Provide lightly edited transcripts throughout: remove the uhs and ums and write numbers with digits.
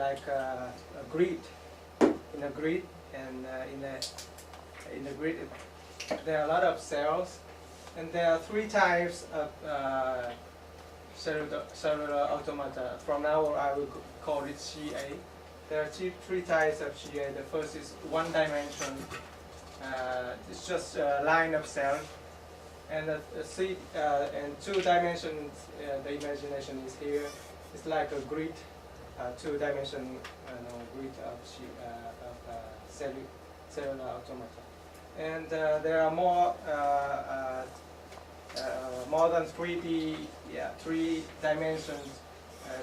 like a grid, in a grid, and in the grid there are a lot of cells, and there are three types of cellular automata. From now on, I will call it CA. There are three types of CA. The first is one dimension. It's just a line of cells. And and two dimensions, the imagination is here. It's like a grid, two-dimension grid of cellular automata. And there are more than 3D, three dimensions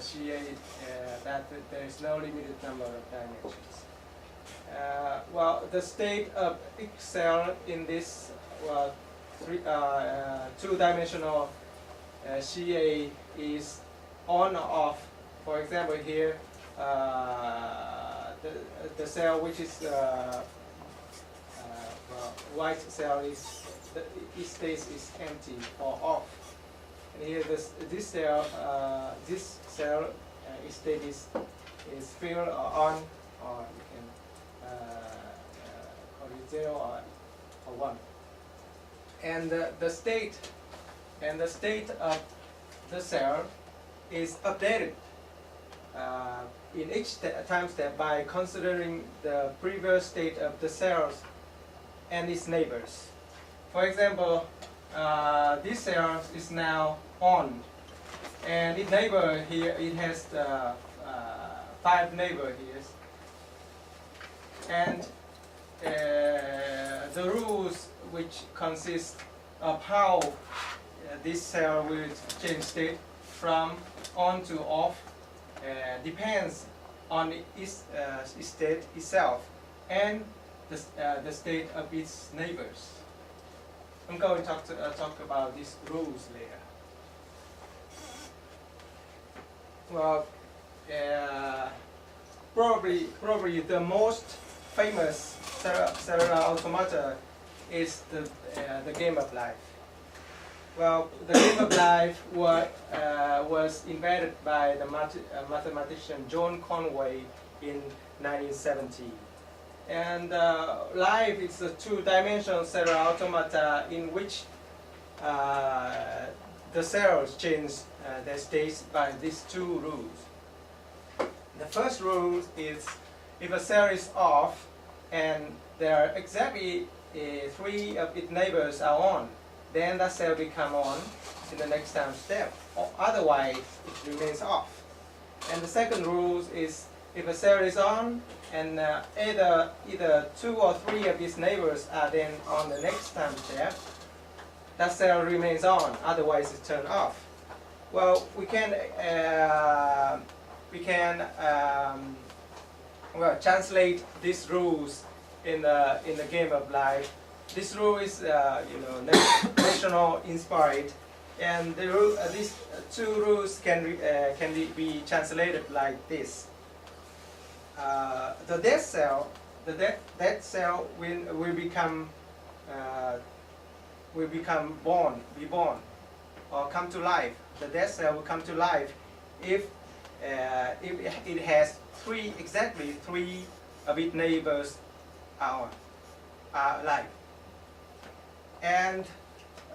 CA, that there is no limited number of dimensions. Well, the state of each cell in this two-dimensional CA is on or off. For example, here the cell which is white cell is its state is empty or off, and here this cell its state is filled or on, or you can call it 0 or 1. And the state of the cell is updated in each time step by considering the previous state of the cells and its neighbors. For example, this cell is now on, and its neighbor here, it has 5 neighbors here, and the rules which consist of how this cell will change state from on to off depends on its state itself and the state of its neighbors. I'm going to talk about these rules later. Well, probably the most famous cellular automata is the game of life. Well, the game of life was invented by the mathematician John Conway in 1970. And life is a two-dimensional cellular automata in which the cells change their states by these two rules. The first rule is if a cell is off and there are exactly 3 of its neighbors are on, then that cell become on in the next time step. Or otherwise, it remains off. And the second rule is if a cell is on and either 2 or 3 of its neighbors are then on the next time step, that cell remains on. Otherwise, it's turned off. Well, we can translate these rules in the game of life. This rule is national inspired, and these two rules can be translated like this. The dead cell will become born, or come to life. The dead cell will come to life if it has exactly three of its neighbors are alive. And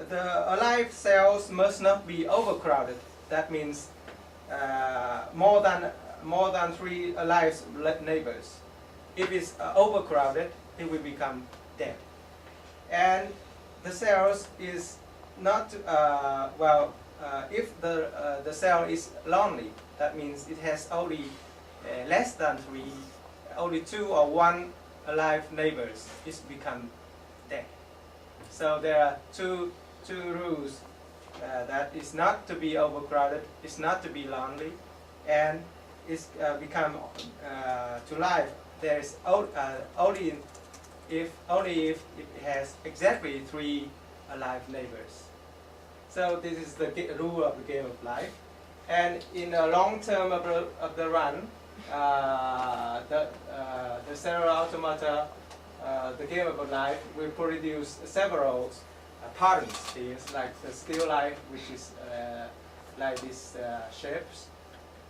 the alive cells must not be overcrowded. That means more than 3 alive neighbors. If it's overcrowded, it will become dead. And the cells is not if the cell is lonely, that means it has only less than 3, only 2 or 1 alive neighbors, it's become dead. So there are two rules that is not to be overcrowded, it's not to be lonely, and it's become to life. There is only if it has exactly 3 alive neighbors. So this is the rule of the game of life. And in the long term of the run, the cellular automata, the game of life, will produce several patterns here, like the still life, which is like these shapes,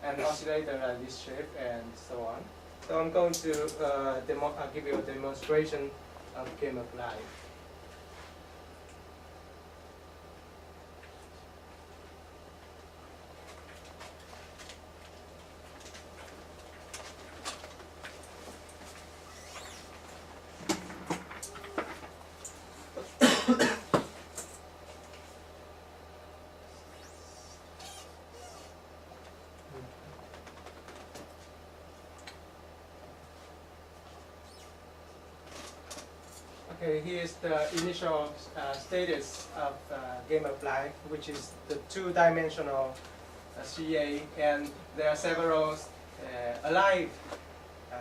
an oscillator like this shape, and so on. So I'm going to give you a demonstration of game of life. Okay, here's the initial status of game of life, which is the two-dimensional CA, and there are several alive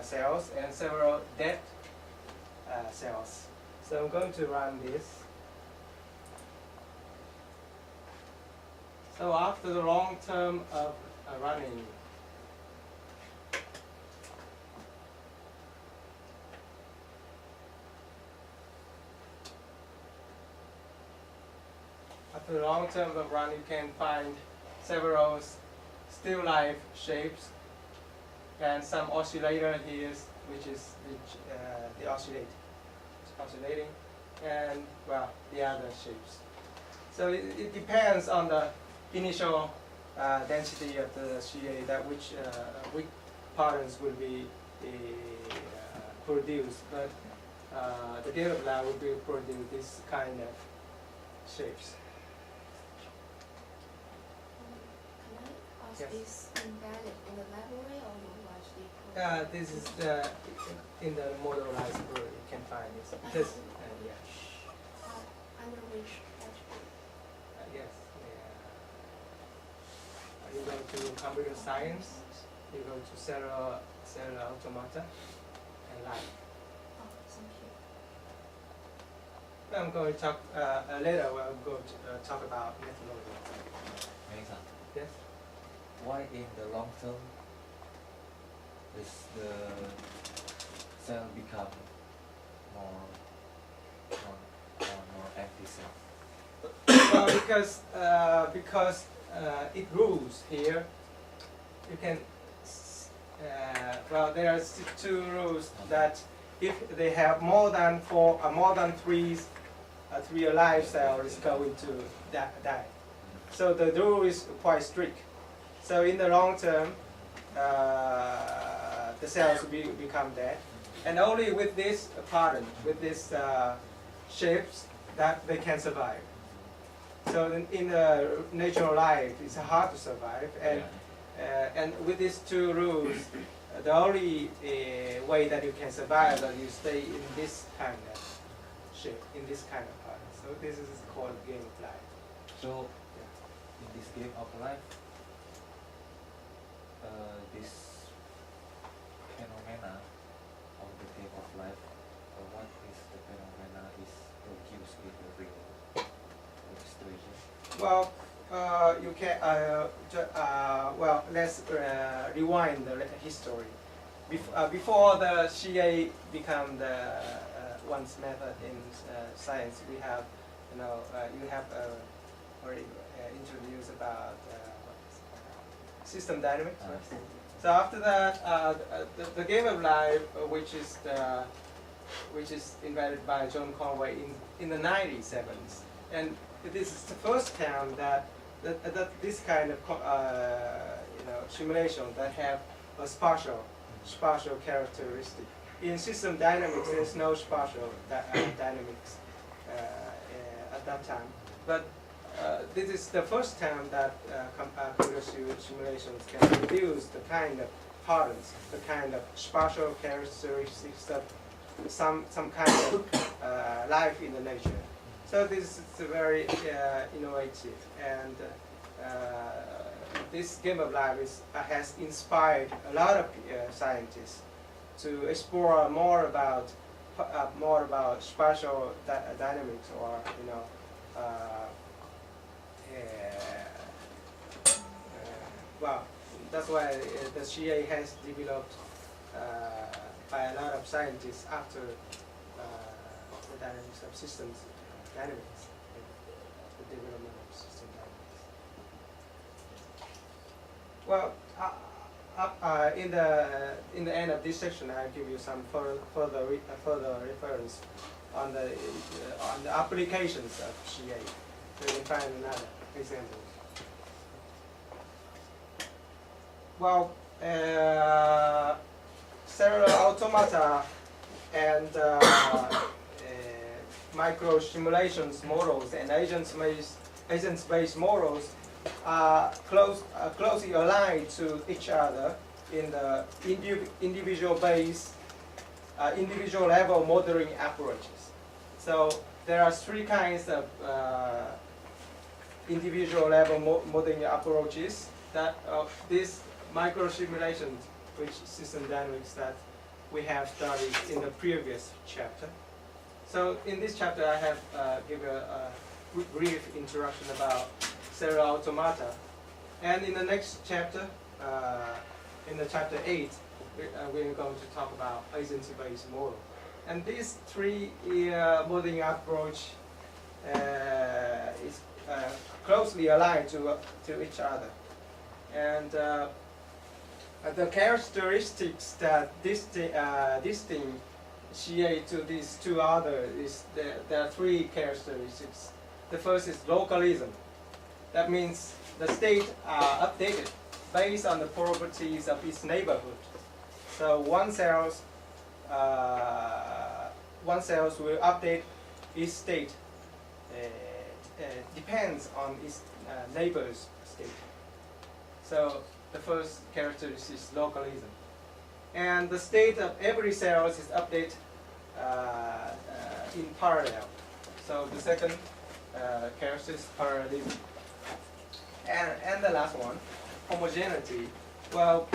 cells and several dead cells. So I'm going to run this. So after the long term of running, after the long term of run, you can find several still life shapes and some oscillator here, which is the oscillating, and well, the other shapes. So it depends on the initial density of the CA that which patterns will be produced, but the game of life will be produce this kind of shapes. Yes. Is embedded in the library, or you actually? This is in the model library. You can find this. Because, yeah. Under which attribute? Yes. Yeah. You go to computer science. You go to cellular automata and life. Oh, thank you. I'm going to talk later. We'll go to talk about methodology. Yes. Why in the long term is the cell become more empty cell? Well, because it rules here. You can well, there are two rules that if they have more than three alive cells, is going to die. So the rule is quite strict. So in the long term, the cells will become dead, and only with this pattern, with these shapes, that they can survive. So in natural life, it's hard to survive, and with these two rules, the only way that you can survive is that you stay in this kind of shape, in this kind of pattern. So this is called game of life. So in this game of life, this phenomena of the game of life, what is the phenomena is produced in the real situation? Well, you can. Well, let's rewind the history. Before the CA become the one's method in science, we have, you have already introduced about system dynamics. Right? So after that, the game of life, which is invented by John Conway in the 97s, and this is the first time that this kind of simulation that have a spatial characteristic. In system dynamics, there's no spatial dynamics at that time, but this is the first time that computer simulations can produce the kind of patterns, the kind of spatial characteristics of some kind of life in the nature. So this is very innovative, and this game of life has inspired a lot of scientists to explore more about spatial dynamics, or well, that's why the CA has developed by a lot of scientists after the dynamics of systems dynamics, the development of system dynamics. Well, in the end of this section, I'll give you some further reference on the applications of CA. So you can find another example. Well, cellular automata and micro simulations models and agents-based models are closely aligned to each other in the individual level modeling approaches. So there are three kinds of individual level modeling approaches that this micro simulations, which system dynamics that we have studied in the previous chapter. So in this chapter, I have given a brief introduction about cellular automata, and in the next chapter, in the chapter 8, we're going to talk about agency-based model. And these three modeling approach is closely aligned to each other, and the characteristics that distinct CA to these two others is there are three characteristics. The first is localism. That means the state are updated based on the properties of its neighborhood. So one cells will update its state depends on its neighbor's state. So the first characteristic is localism. And the state of every cell is updated in parallel. So the second characteristic is parallelism. And the last one, homogeneity. Well,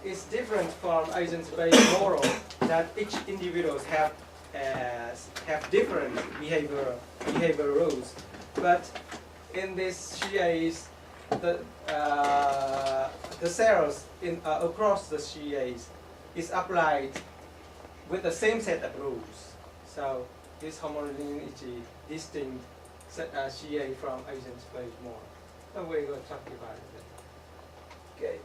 it's different from agent-based model that each individuals have different behavior rules. But in this CAs, the cells across the CAs is applied with the same set of rules. So this homogeneity distinct CA from agent-based model. So we're going to talk about it. Okay.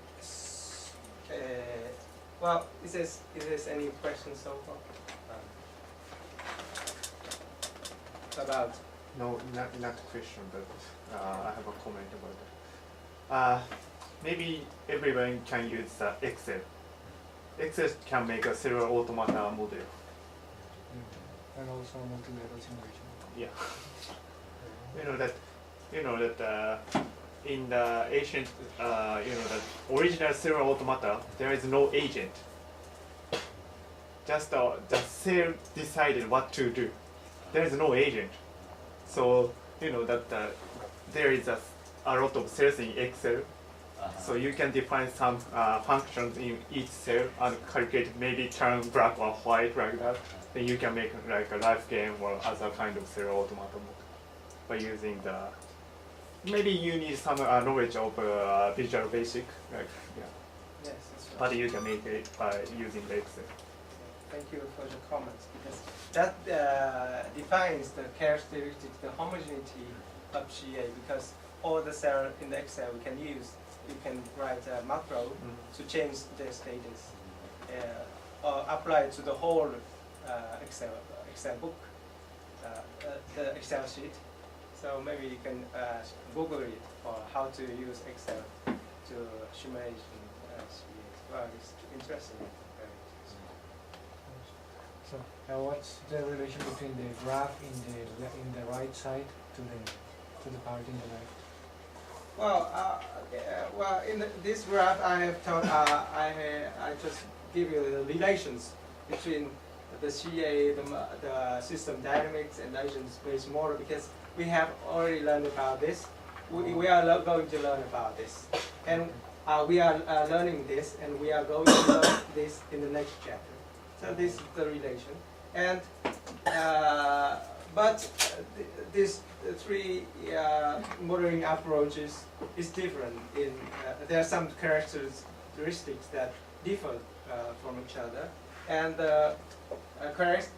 Well, is there any questions so far? About? No, not a question, but I have a comment about it. Maybe everyone can use Excel. Excel can make a cellular automata model. And also multi-level simulation. Yeah. You know that in the ancient, the original cellular automata, there is no agent. Just the cell decided what to do. There is no agent. So there is a lot of cells in Excel. So you can define some functions in each cell and calculate maybe turn black or white like that. Then you can make like a life game or other kind of cellular automata by using the. Maybe you need some knowledge of Visual Basic, like yeah. Yes, that's right. But you can make it by using the Excel. Thank you for the comments, because that defines the characteristics, the homogeneity of CA, because all the cells in the Excel we can use. You can write a macro to change their status, or apply it to the whole Excel book, the Excel sheet. So maybe you can Google it for how to use Excel to simulation. Well, it's interesting. Very interesting. So, what's the relation between the graph in the right side to the part in the left? Well, in this graph I have told, I just give you the relations between the CA, the system dynamics, and agent-based model, because we have already learned about this. We are going to learn about this, and we are learning this, and we are going to learn this in the next chapter. So this is the relation, and but these three modeling approaches is different. There are some characteristics that differ from each other, and the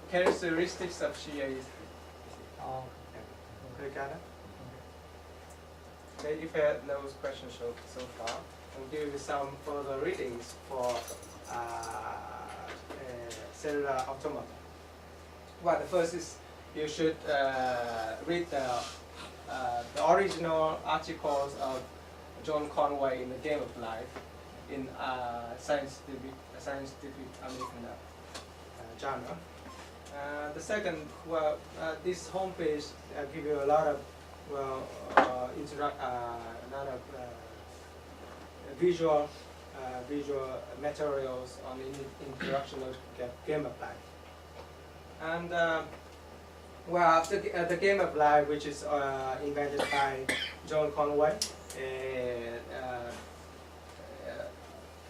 characteristics of CA is. Okay, got it? Okay, if you have no questions so far, and give you some further readings for cellular automata. Well, the first is you should read the original articles of John Conway in the Game of Life in scientific American journal. The second, well, this homepage give you a lot of visual materials on introduction of Game of Life. And well, after the Game of Life, which is invented by John Conway,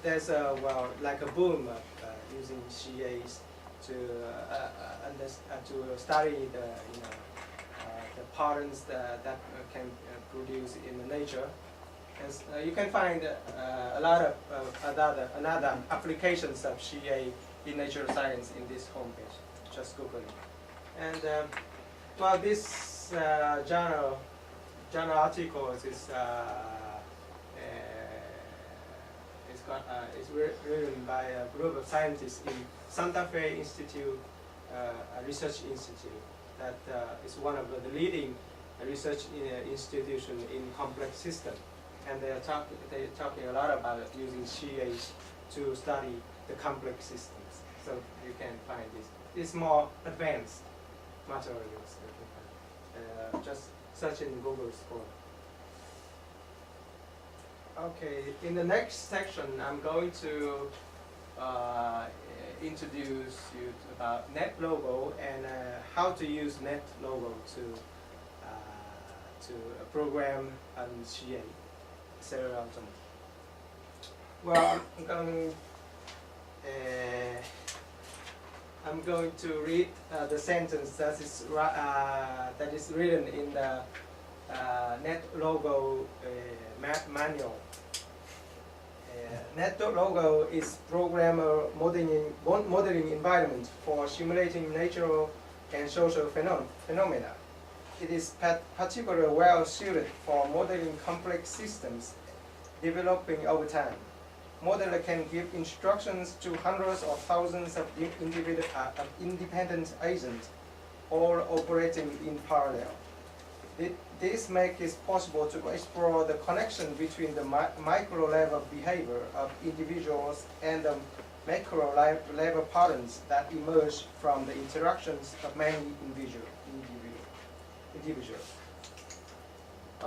there's like a boom of using CAs to study the patterns that can produce in the nature. As you can find a lot of another applications of CA in natural science in this homepage. Just Google it. And well, this journal articles is written by a group of scientists in Santa Fe Institute, Research Institute, that is one of the leading research institution in complex systems. And they're talking a lot about using CAs to study the complex systems. So you can find this. It's more advanced materials that you can just search in Google Scholar. Okay, in the next section, I'm going to introduce you about NetLogo and how to use NetLogo to program on CA, cellular automata. Well, I'm going to read the sentence that is written in the NetLogo manual. NetLogo is programmer modeling environment for simulating natural and social phenomena. It is particularly well suited for modeling complex systems developing over time. Modeler can give instructions to hundreds or thousands of independent agents, all operating in parallel. This makes it possible to explore the connection between the micro-level behavior of individuals and the macro-level patterns that emerge from the interactions of many individuals.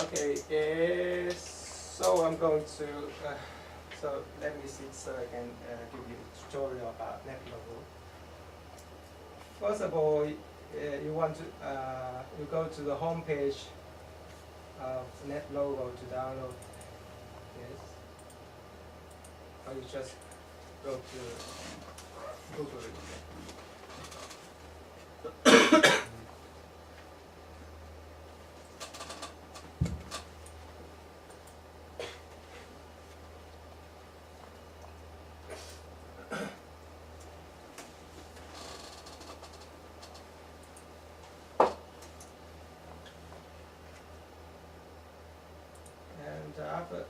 Okay, so I'm going to, so let me see so I can give you a tutorial about NetLogo. First of all, you want to you go to the home page of NetLogo to download this, or you just go to Google it.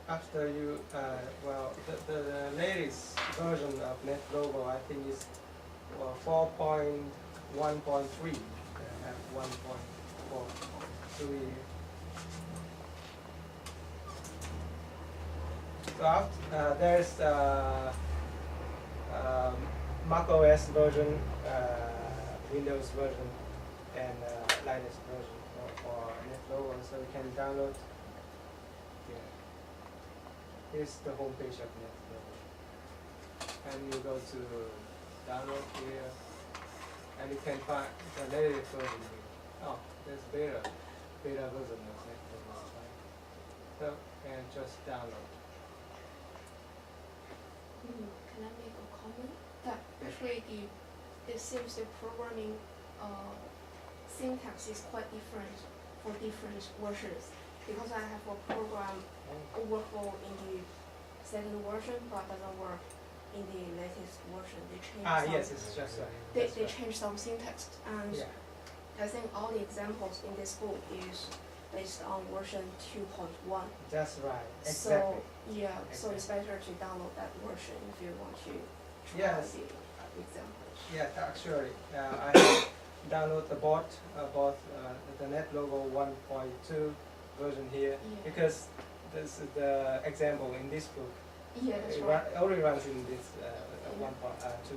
After you, well, the latest version of NetLogo, I think is 4.1.3, have 1.43. So after, there's macOS version, Windows version, and Linux version for NetLogo, so you can download. Here's the home page of NetLogo. And you go to download here, and you can find the latest version here. Oh, there's beta version of NetLogo. So, and just download. Can I make a comment? That actually it seems the programming syntax is quite different for different versions. Because I have a program overflow in the second version, but doesn't work in the latest version. They change yes, it's just they change some syntax, and I think all the examples in this book is based on version 2.1. That's right. So Exactly. yeah, so it's Exactly. better to download that version if you want to try Yes. the example. Yeah, actually, I have downloaded the NetLogo 1.2 version here Yeah. because this is the example in this book. Yeah, that's It right. only runs in this 2.1. I have to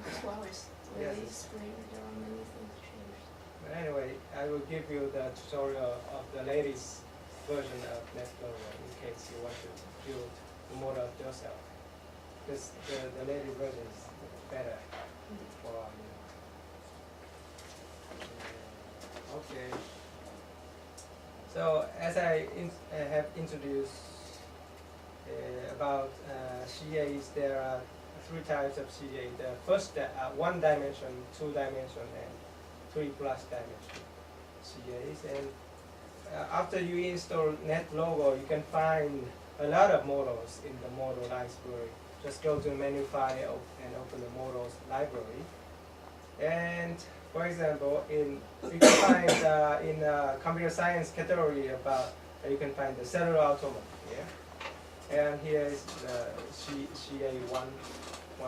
as well as Yes. release spring. There are many things changed. But anyway, I will give you the tutorial of the latest version of NetLogo in case you want to build the model yourself. Because the latest version is better for Okay. So as I have introduced about CAs, there are three types of CA. The first, one dimension, two dimension, and 3+ dimension CAs. And after you install NetLogo, you can find a lot of models in the model library. Just go to menu file and open the models library. And for example, you can find in computer science category about you can find the cellular automata here. And here is the CA one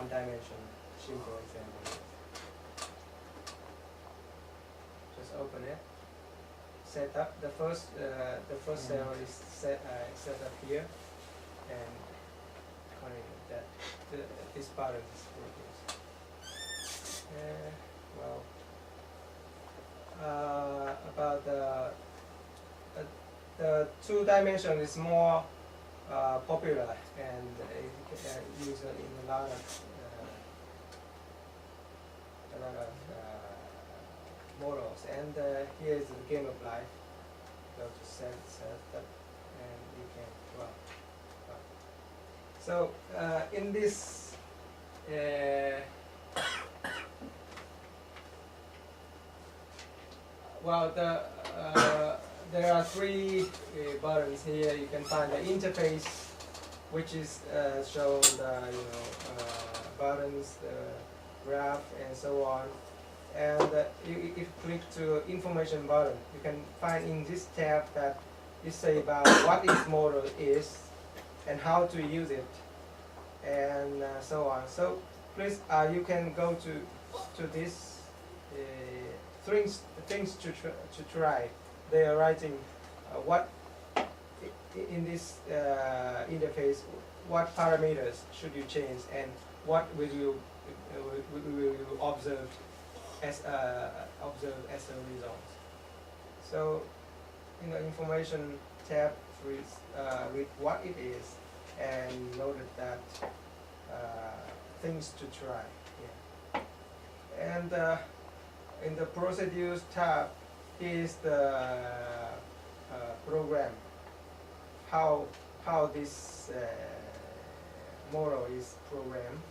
dimension simple example. Just open it. Set up the first cell is set up here, and that this pattern is produced. Well, about the two dimension is more popular and used in a lot of models. And here is the game of life. Go to set up, and you can well. So in this well, there are three buttons here. You can find the interface, which is shown the buttons, the graph, and so on. And if you click to information button, you can find in this tab that it say about what each model is and how to use it, and so on. So please, you can go to this things to try. They are writing what in this interface, what parameters should you change, and what will you observe as a result. So in the information tab, read what it is and noted that things to try. Yeah. And in the procedures tab is the program, how this model is programmed,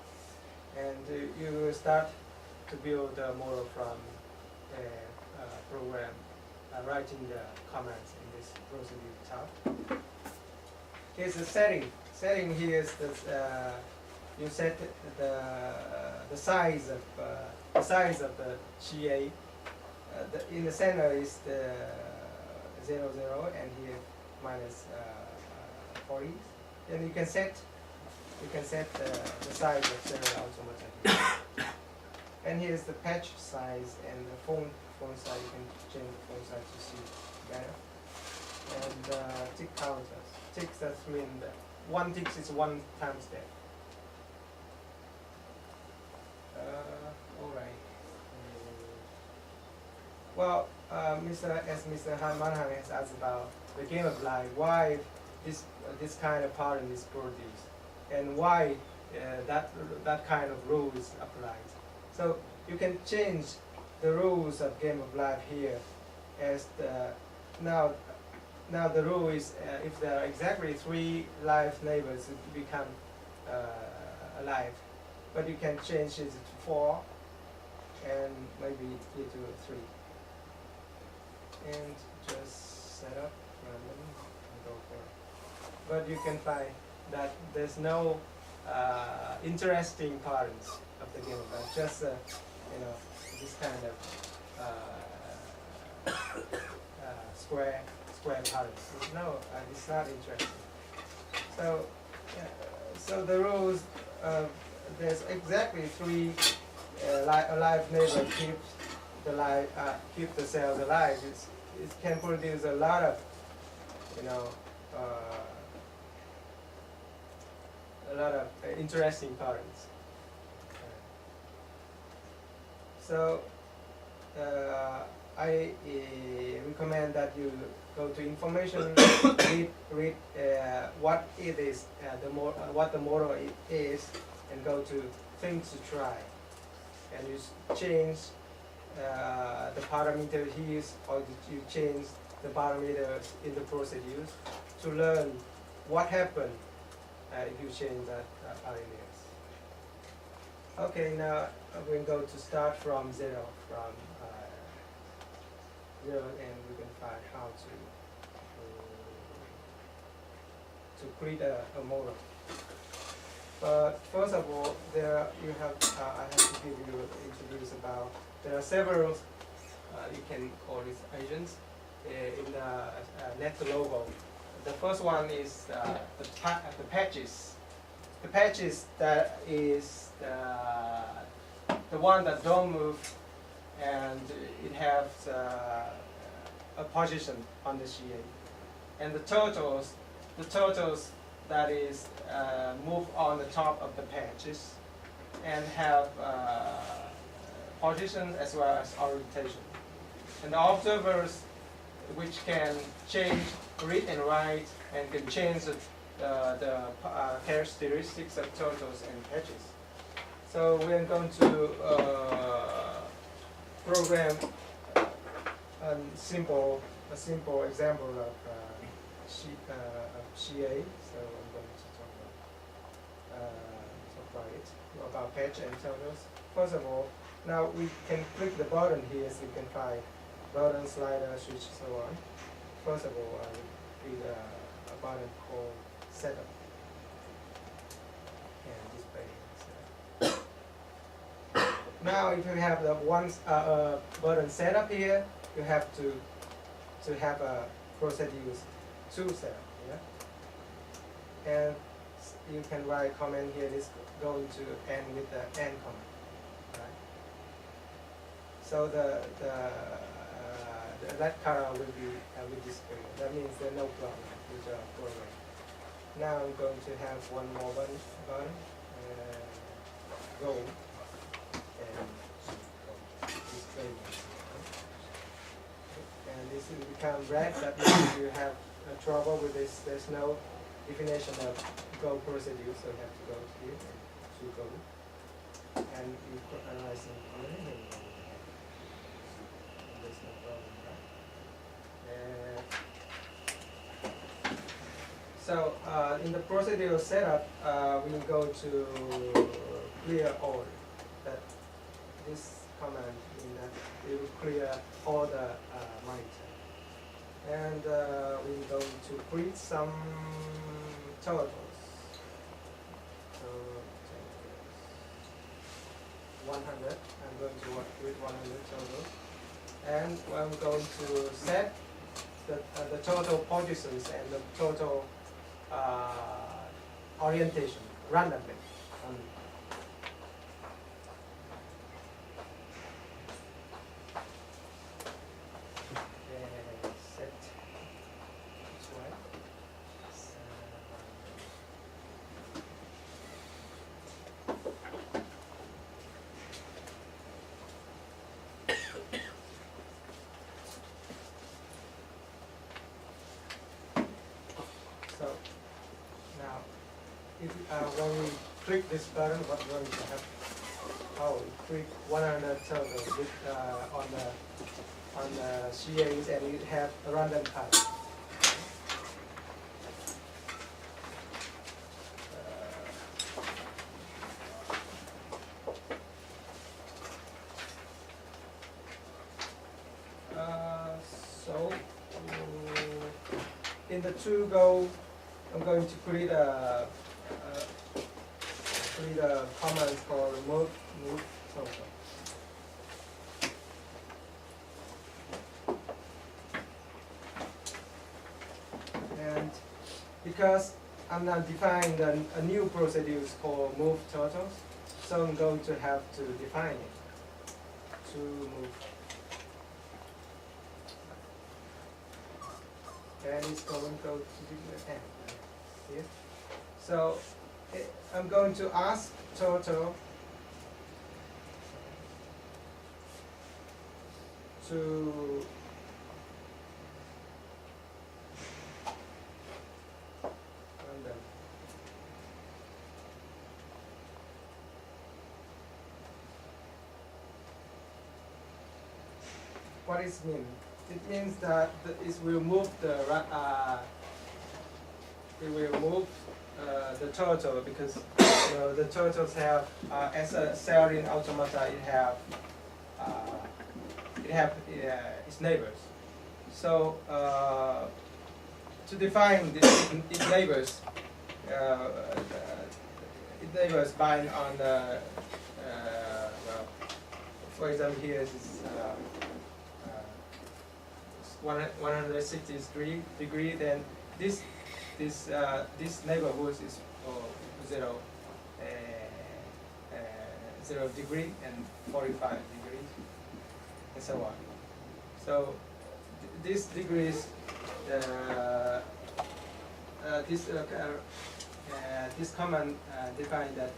and you will start to build a model from a program, writing the comments in this procedure tab. Here's the setting. Setting here is the you set the size of the GA. In the center is the 0, 0, and here minus 40. Then you can set the size of cellular automata here. And here's the patch size and the font size. You can change the font size to see better. And tick counters. Ticks are 3 in there. One tick is 1 time step. All right. Well, Mr. Manhan has asked about the game of life, why this kind of pattern is produced, and why that kind of rule is applied. So you can change the rules of game of life here, as now the rule is if there are exactly 3 live neighbors, it become alive, but you can change it to 4, and maybe here to 3. And just set up random and go for it. But you can find that there's no interesting patterns of the game of life. Just this kind of square patterns. No, it's not interesting. So, so the rules, there's exactly three. A live neighbor keeps keep the cells alive. It can produce a lot of, a lot of interesting patterns. So I recommend that you go to information, read what it is, what the model is, and go to things to try, and you change the parameter here, or you change the parameters in the procedures to learn what happened if you change that parameters. Okay, now we're going to start from zero, and we can find how to create a model. But first of all, there you have I have to give you introduce about. There are several you can call these agents in the net logo. The first one is the patches. The patches that is the one that don't move, and it has a position on the CA. And the turtles that is move on the top of the patches and have position as well as orientation. And the observers, which can change read and write and can change the characteristics of turtles and patches. So we are going to program a simple example of CA. So I'm going to talk about patch and turtles. First of all, now we can click the button here, so you can find button, slider, switch, so on. First of all, I will create a button called setup and display setup. Now, if you have the one button setup here, you have to have a procedures to setup. Yeah, and you can write comment here. This going to end with the end comment. Right? So the red color will be displayed. That means there's no problem with the program. Now I'm going to have one more button go and display. And this will become red. That means you have trouble with this. There's no definition of go procedure, so you have to go here to go, and you analyze the information. There's no problem, right? So in the procedural setup, we will go to clear all. That this command in that it will clear all the monitor, and we're going to create some turtles. So 100. I'm going to work with 100 turtles, and I'm going to set the total positions and the total orientation randomly. Set this way. So now, if when we click this button, what's going to happen? Oh, we click 100 turtles with on the CAs, and it have a random path. So in the to go, I'm going to create a command called move total. because I'm now defining a new procedure called move totals, so I'm going to have to define it. To move. And it's going to go to the end. Here. So I'm going to ask total to random. What does it mean? It means that it will move the the total, because the totals have as a cell in automata it have its neighbors. So to define its neighbors, its neighbors bind on the well, for example here is 160 degree, then this neighborhood is 0 degree and 45 degrees and so on. So these degrees, this command define that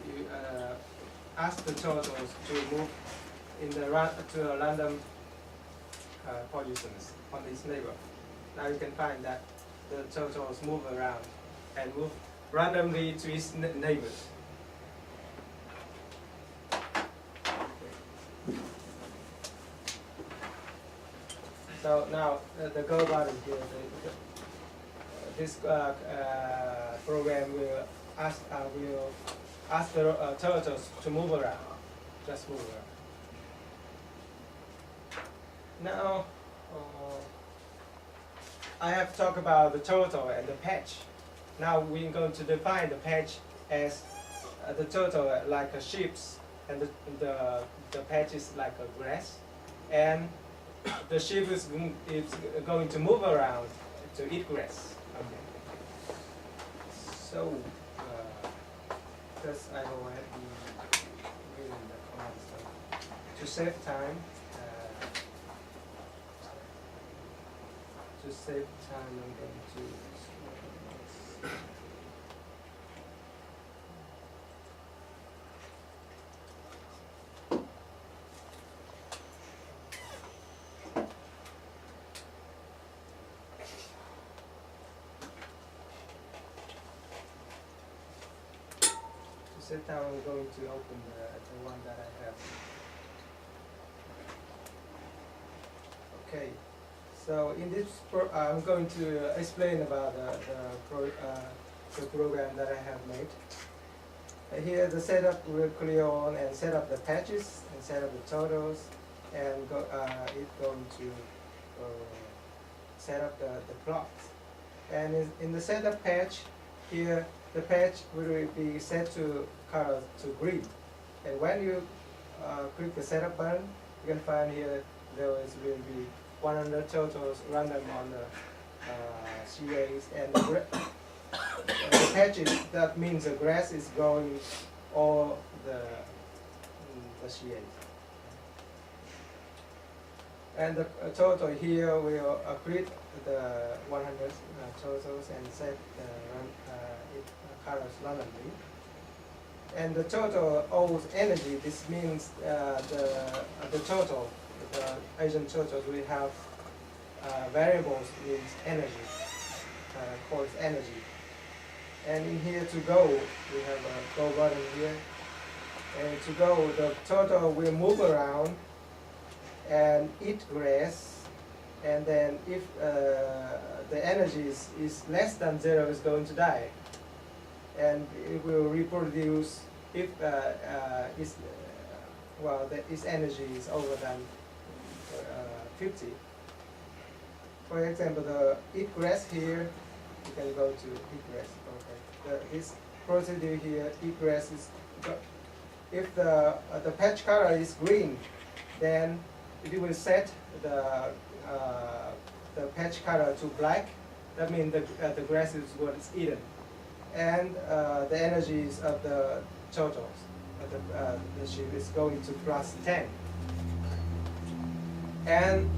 you ask the totals to move in the to a random positions on this neighbor. Now you can find that the totals move around and move randomly to its neighbors. So now the goal button here, this program will ask the totals to move around, just move around. Now, I have talked about the total and the patch. Now we're going to define the patch as the total like a sheep's, and the patch is like a grass, and the sheep is going to move around to eat grass. Okay. So, because I already reading the commands, so to save time. To save time, I'm going to save time, I'm going to open the one that I have. Okay. So in this, I'm going to explain about the program that I have made. Here the setup will clear on and set up the patches and set up the totals, and it's going to set up the plots. And in the setup patch, here the patch will be set to color to green. And when you click the setup button, you can find here there will be 100 totals random on the CAs, and the patches, that means the grass is growing all the CAs. And the total here will create the 100 totals and set it colors randomly. And the total owes energy. This means the total, the agent totals, we have variables means energy, called energy. And in here to go, we have a go button here. And to go, the total will move around and eat grass. And then if the energy is less than 0, it's going to die. And it will reproduce if its energy is over than 50. For example, the eat grass here, you can go to eat grass. Okay. This procedure here, eat grass is, if the patch color is green, then it will set the patch color to black, That means the grass is what is eaten. And the energies of the totals, the sheep is going to plus 10. And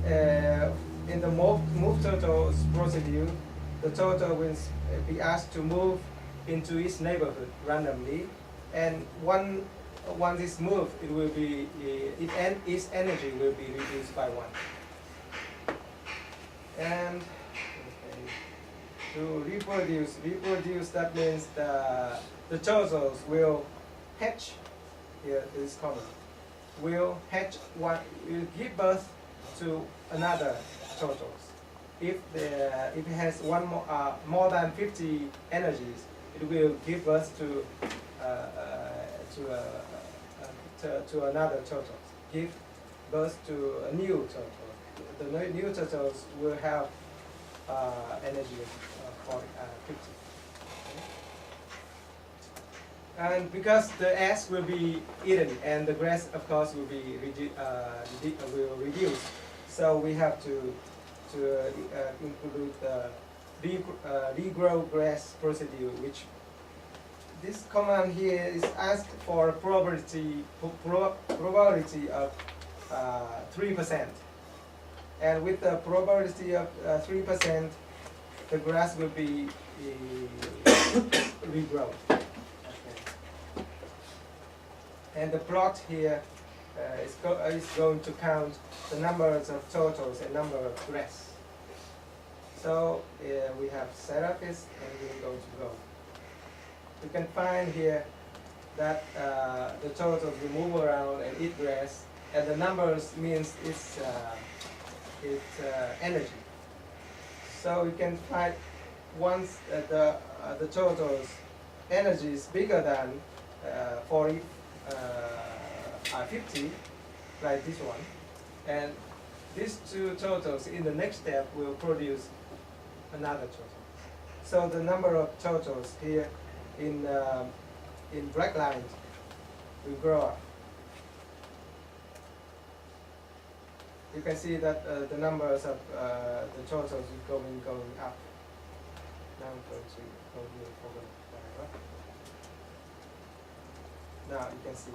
in the move totals procedure, the total will be asked to move into its neighborhood randomly, and once it's moved, it will be its energy will be reduced by 1. And okay, to reproduce, that means the totals will hatch. Here is common. Will hatch one, will give birth to another totals. If it has one more than 50 energies, it will give birth to another total. Give birth to a new total. The new totals will have energy of 50. And because the S will be eaten and the grass, of course, will be will reduce, so we have to include the regrow grass procedure, which this command here is asked for a probability of 3%, and with the probability of 3%, the grass will be regrown. And the plot here is going to count the numbers of totals and number of grass. So we have setup is, and we're going to go. You can find here that the totals will move around and eat grass, and the numbers means its energy. So you can find once the totals energy is bigger than 50, like this one, and these two totals in the next step will produce another total. So the number of totals here in black line will grow up. You can see that the numbers of the totals is going up. Now I'm going to go here for whatever. Now you can see.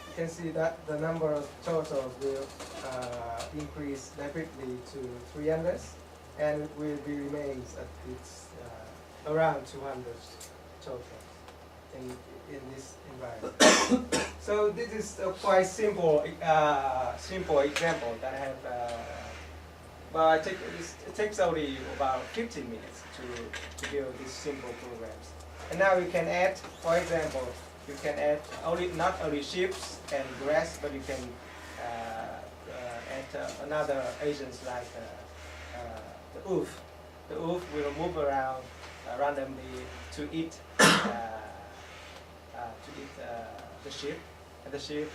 You can see that the number of totals will increase rapidly to 300, and it will be remains at its around 200 totals in this environment. So this is a quite simple example that I have. But it takes only about 15 minutes to build these simple programs. And now you can add, for example, you can add not only sheep and grass, but you can add another agents like the wolf. The wolf will move around randomly to eat the sheep, and the sheep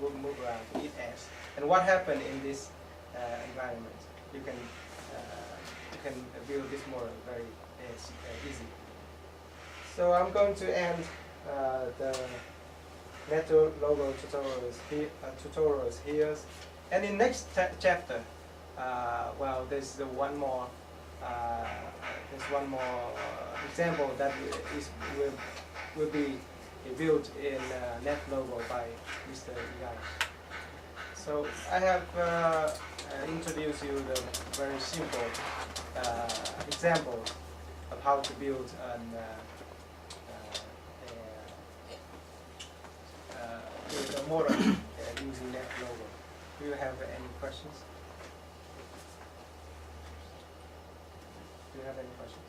will move around to eat ants. And what happened in this environment? You can build this model very easy. So I'm going to end the Neto logo tutorials here, and in next chapter, well, there's one more example that will be built in Net logo by Mr. Igarashi. So I have introduced you the very simple example of how to build a model using Net logo. Do you have any questions? Do you have any questions?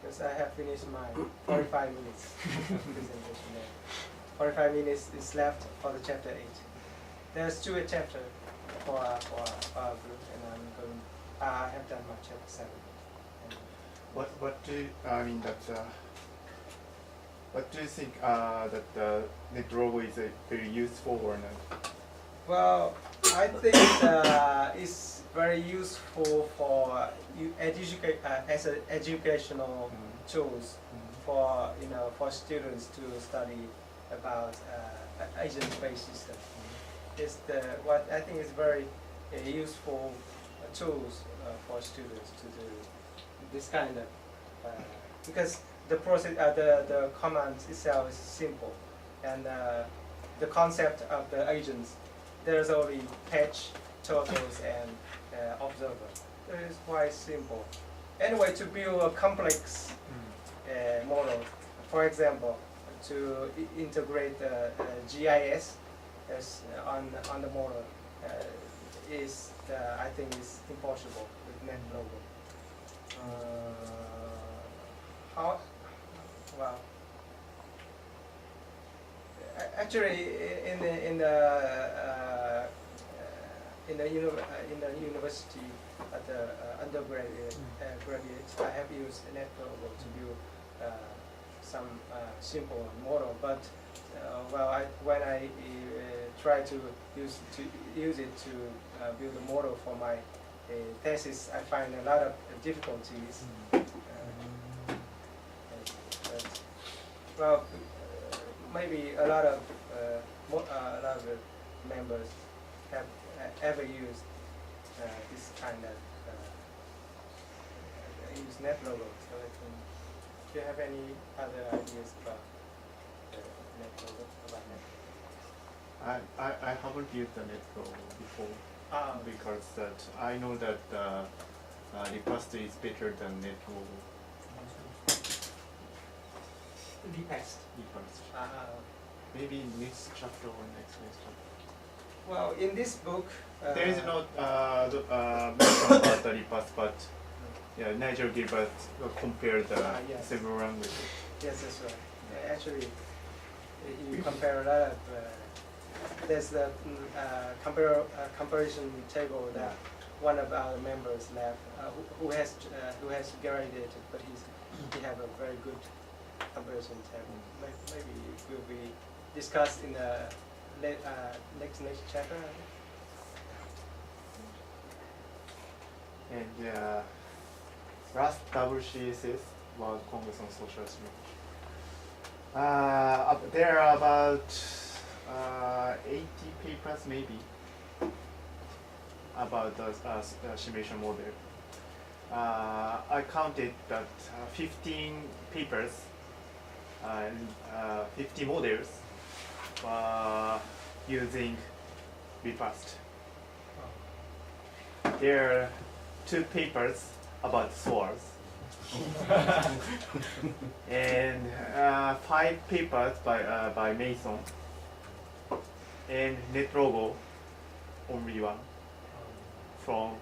Because I have finished my 45 minutes of presentation there. 45 minutes is left for the chapter 8. There's 2 chapters for our group, and I have done my chapter 7. What do what do you think that the net logo is very useful or not? Well, I think it's very useful for as an educational tools for for students to study about agent-based system. It's what I think is very useful tools for students to do this kind of because the process the command itself is simple and the concept of the agents there's only patch, totals, and observer. It is quite simple. Anyway, to build a complex model, for example, to integrate GIS as on the model is I think is impossible with NetLogo. How? Well, actually, in the university at the undergraduate graduates, I have used NetLogo to build some simple model. But well, when I try to use it to build a model for my thesis, I find a lot of difficulties. Well, maybe a lot of members have ever used this kind of use NetLogo. So I think, do you have any other ideas about NetLogo? About Net? I haven't used the NetLogo before because that I know that Repast is better than NetLogo. Repast. Maybe next chapter or next chapter. Well, in this book, there is not mention about the Repast, but yeah, Nigel Gilbert compared the yes. several languages. Yes, that's right. Actually, you compare a lot of. There's the comparison table that one of our members left, who has graduated, but he have a very good comparison table. Maybe it will be discussed in the next chapter. And last WCSS, World Congress on Social Simulation. There are about 80 papers maybe about the simulation model. I counted that 15 papers and 50 models using Repast. There are 2 papers about swords and 5 papers by Mason and NetLogo only one from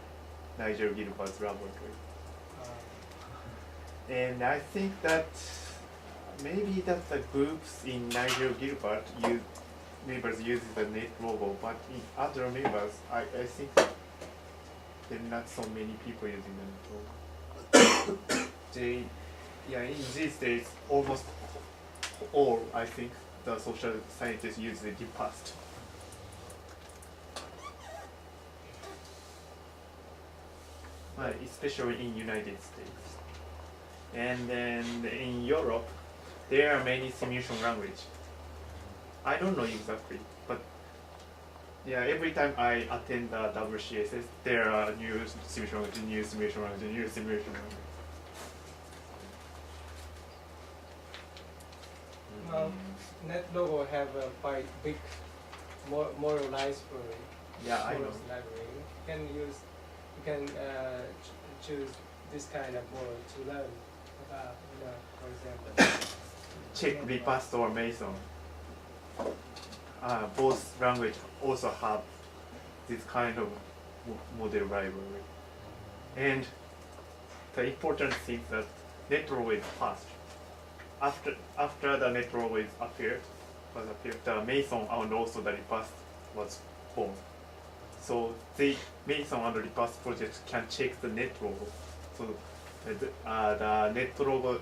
Nigel Gilbert's laboratory. And I think that maybe that the groups in Nigel Gilbert members use the NetLogo, but in other members, I think there are not so many people using the NetLogo. In these days, almost all, I think, the social scientists use the Repast. Especially in United States. And then in Europe, there are many simulation languages. I don't know exactly, but yeah, every time I attend the WCSS, there are new simulation language, new simulation language, new simulation language. Well, NetLogo have a quite big model library. Yeah, I know. Library. You can choose this kind of model to learn about, for example. Czech Repast or Mason. Both language also have this kind of model library. And the important thing that NetLogo is fast. After the NetLogo appeared, the Mason and also the Repast was born. So the Mason and Repast projects can check the NetLogo. So the NetLogo,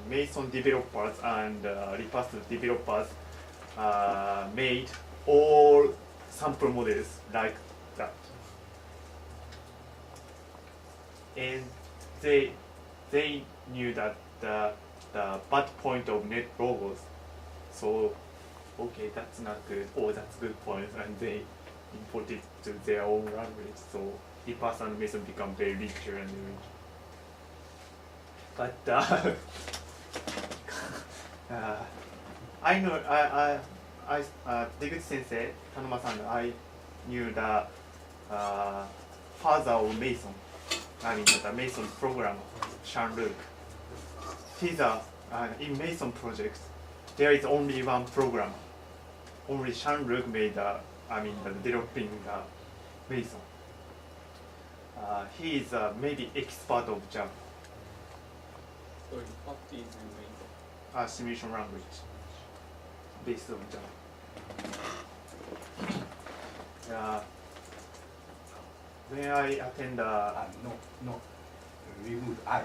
Mason developers and Repast developers made all sample models like that. And they knew that the bad point of net logos. So okay, that's not good, or that's good point, and they import it to their own language. So Lipas and Mason become very richer and richer. But I know Deguchi Sensei, Tanuma-san, I knew the father of Mason. I mean the Mason programmer, Jean-Luc. He's in Mason projects. There is only one programmer. Only Jean-Luc made the developing the Mason. He is maybe expert of Java. So what is Mason? Simulation language based on Java. When I attend No, remove I.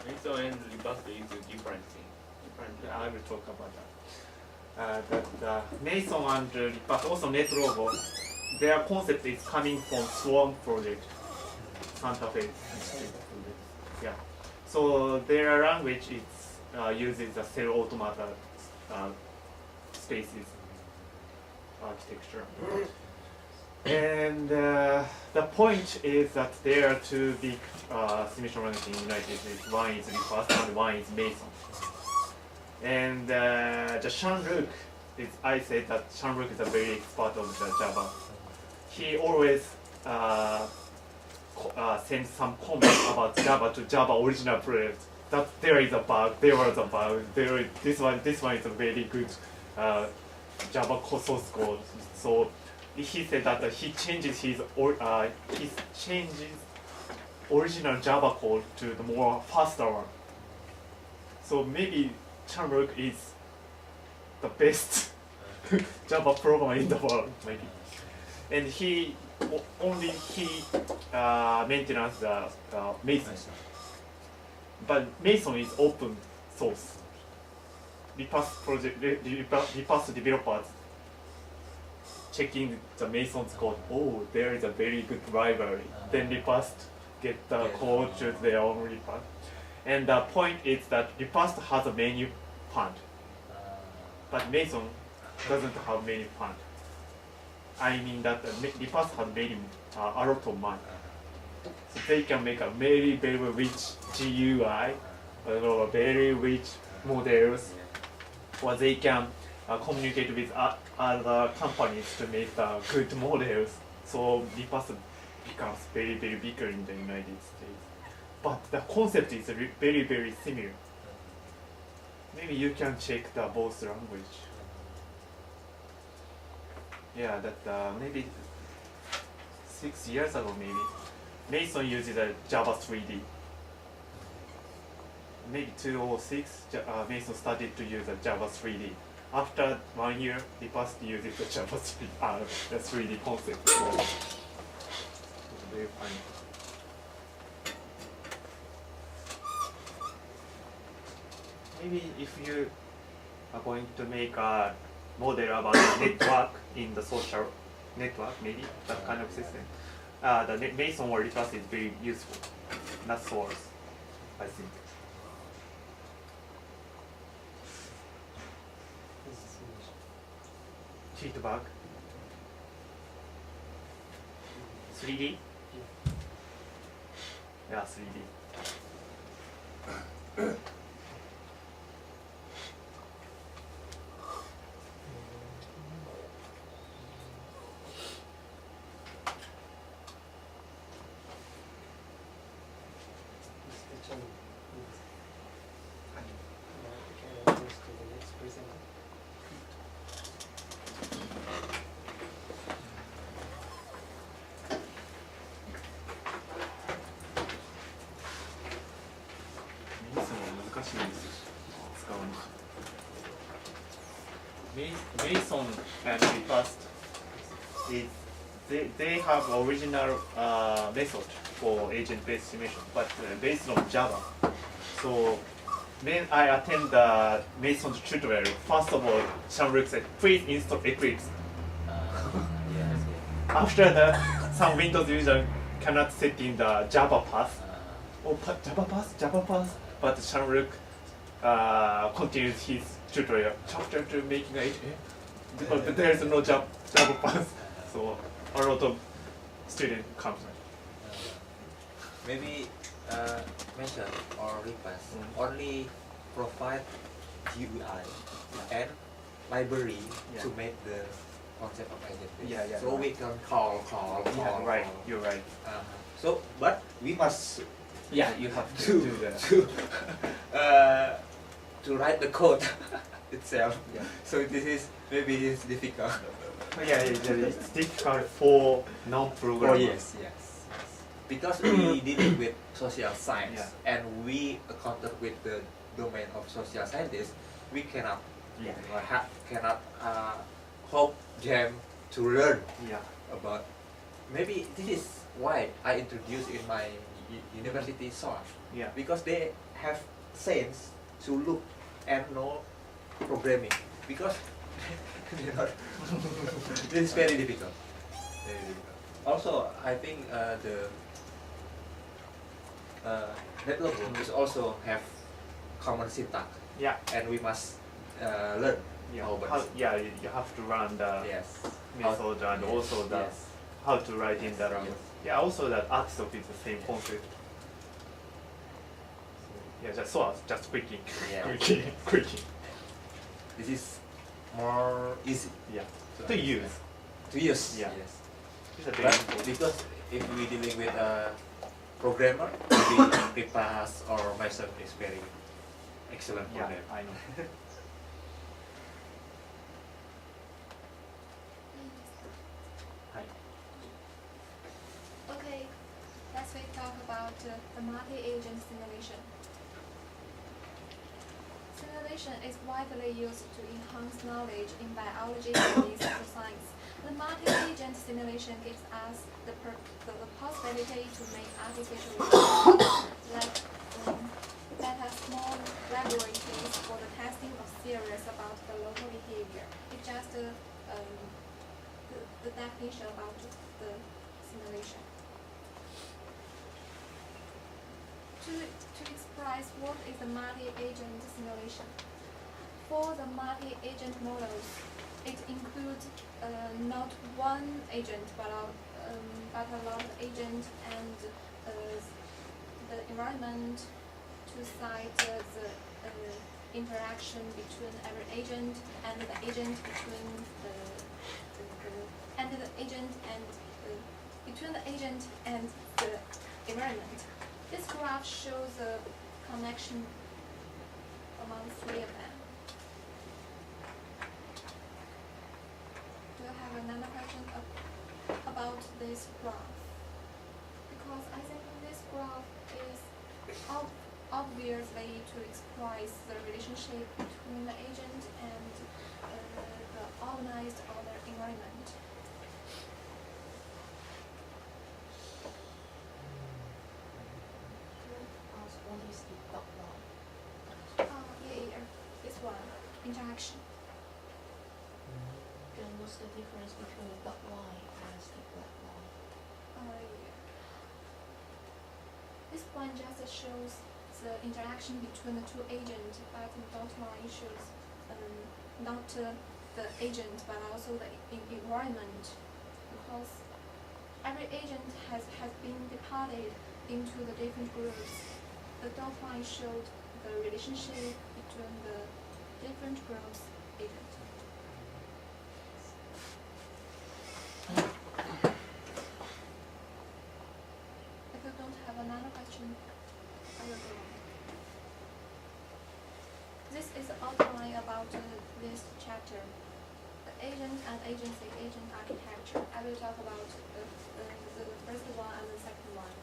Mason and Lipas is a different thing. I will talk about that. Mason and Lipas, also NetLogo, their concept is coming from Swarm project, Santa Fe Institute. Yeah. So their language uses the cell automata spaces architecture. And the point is that there are two big simulation languages in the United States. One is Lipas and one is Mason. And the Jean-Luc, I said that Jean-Luc is a very expert of the Java. He always sends some comments about Java to Java original project. That there is a bug, there was a bug, this one is a very good Java source code. So he said that he changes his original Java code to the more faster one. So maybe Jean-Luc is the best Java programmer in the world, maybe. And he maintains the Mason. But Mason is open source. Lipas developers checking the Mason's code. Oh, there is a very good library. Then Lipas get the code to their own Lipas. And the point is that Lipas has a menu fund, but Mason doesn't have many fund. I mean that Lipas has many a lot of money, so they can make a very very rich GUI, or very rich models, or they can communicate with other companies to make good models. So Lipas becomes very very bigger in the United States. But the concept is very very similar. Maybe you can check the both language. Yeah, that maybe 6 years ago maybe. Mason uses a Java 3D. Maybe 2006, Mason started to use a Java 3D. After 1 year, Lipas uses the Java 3D, the 3D concept. So it's very funny. Maybe if you are going to make a model about a network in the social network, maybe that kind of system, the Mason or Lipas is very useful. Not source, I think. Feedback. 3D? Yeah, 3D. Mason and Lipas is they have original method for agent-based simulation, but based on Java. So when I attend the Mason's tutorial, first of all, Jean-Luc said, please install Eclipse. Yes. After that, some Windows user cannot set in the Java path. Java path. But Jean-Luc continues his tutorial. Chapter 2 making it. But there is no Java path. So a lot of students come. Maybe mention or request only provide GUI and library to make the concept of agent. So we can call. Right, you're right. So, but we must. Yeah, you have to do that. To write the code itself. Yeah. So this is maybe it's difficult. It's difficult for non-programmers. Yes. Because we dealing with social science and we encounter with the domain of social scientists, we cannot hope them to learn about. Maybe this is why I introduced in my university source. Because they have sense to look and know programming. Because this is very difficult. Also, I think the network is also have common syntax. And we must learn. You have to run the method and also the how to write in the language. Also that Artsoft is the same concept. Just quickie. Quickie. This is more easy. To use. Yes. It's a very But important. because if we dealing with a programmer, maybe pass or myself is very excellent for them. I know. Okay, let's talk about the multi-agent simulation. Simulation is widely used to enhance knowledge in biology and physical science. The multi-agent simulation gives us the possibility to make artificial intelligence that are small laboratories for the testing of theories about the local behavior. It's just the definition about the simulation. To express what is the multi-agent simulation. For the multi-agent models, it includes not one agent but a lot of agents and the environment to cite the interaction between every agent and the agent between between the agent and the environment. This graph shows a connection among three of them. Do you have another question about this graph? Because I think this graph is obviously to express the relationship between the agent and the organized other environment. What is the dot line? This one, interaction. Then what's the difference between the dot line and the black line? This one just shows the interaction between the two agents, but the dot line shows not the agent but also the environment, because every agent has been divided into the different groups. The dot line showed the relationship between the different groups agents. If you don't have another question, I will go on. This is the outline about this chapter. The agent and agency agent architecture. I will talk about the first one and the second one.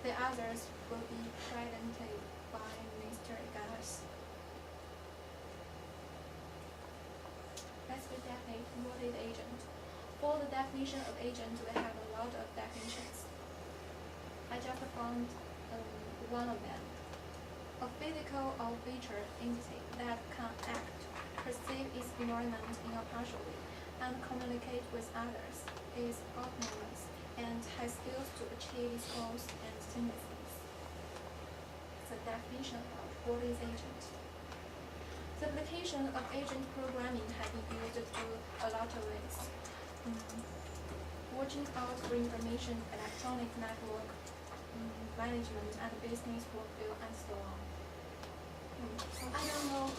The others will be presented by Mr. Garas. Let's define what is agent. For the definition of agent, we have a lot of definitions. I just found one of them. A physical or feature entity that can act, perceive its environment in a partial way, and communicate with others, is autonomous, and has skills to achieve its goals and tendencies. The definition of what is agent. The application of agent programming has been used through a lot of ways. Watching out for information, electronic network, management and business workflow, and so on. I don't know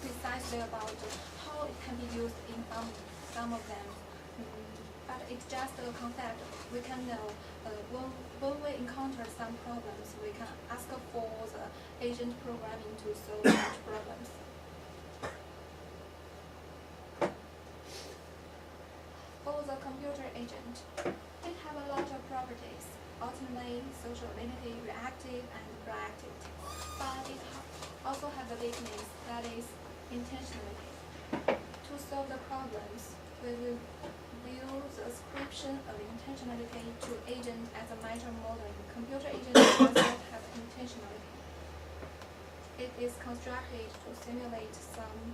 precisely about how it can be used in some of them, but it's just a concept. We can know when we encounter some problems, we can ask for the agent programming to solve such problems. For the computer agent, it have a lot of properties: autonomy, sociability, reactive, and proactivity. But it also have a weakness, that is intentionality. To solve the problems, we will view the ascription of intentionality to agent as a matter of modeling. Computer agent does not have intentionality. It is constructed to simulate some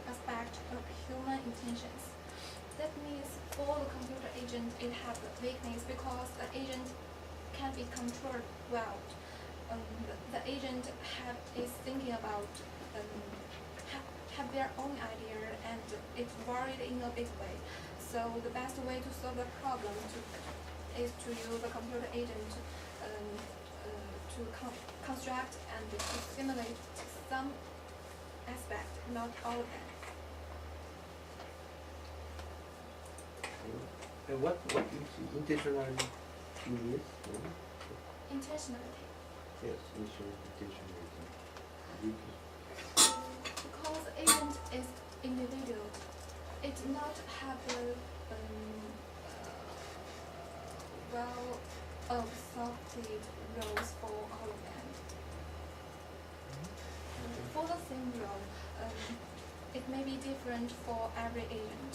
aspect of human intentions. That means for the computer agent, it has a weakness because the agent can be controlled well. The agent is thinking about, have their own idea, and it's varied in a big way. So the best way to solve the problem is to use the computer agent to construct and to simulate some aspect, not all of them. And what intentionality means? Intentionality. Yes, intentionality. Because agent is individual, it not have a well-sorted roles for all of them. For the same role, it may be different for every agent.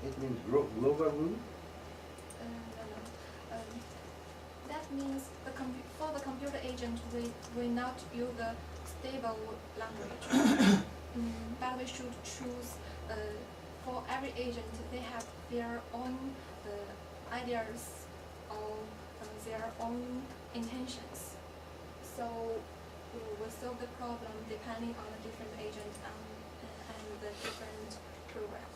It means global rule? That means for the computer agent, we not use the stable language, but we should choose. For every agent, they have their own ideas or their own intentions. So we solve the problem depending on the different agent and the different program.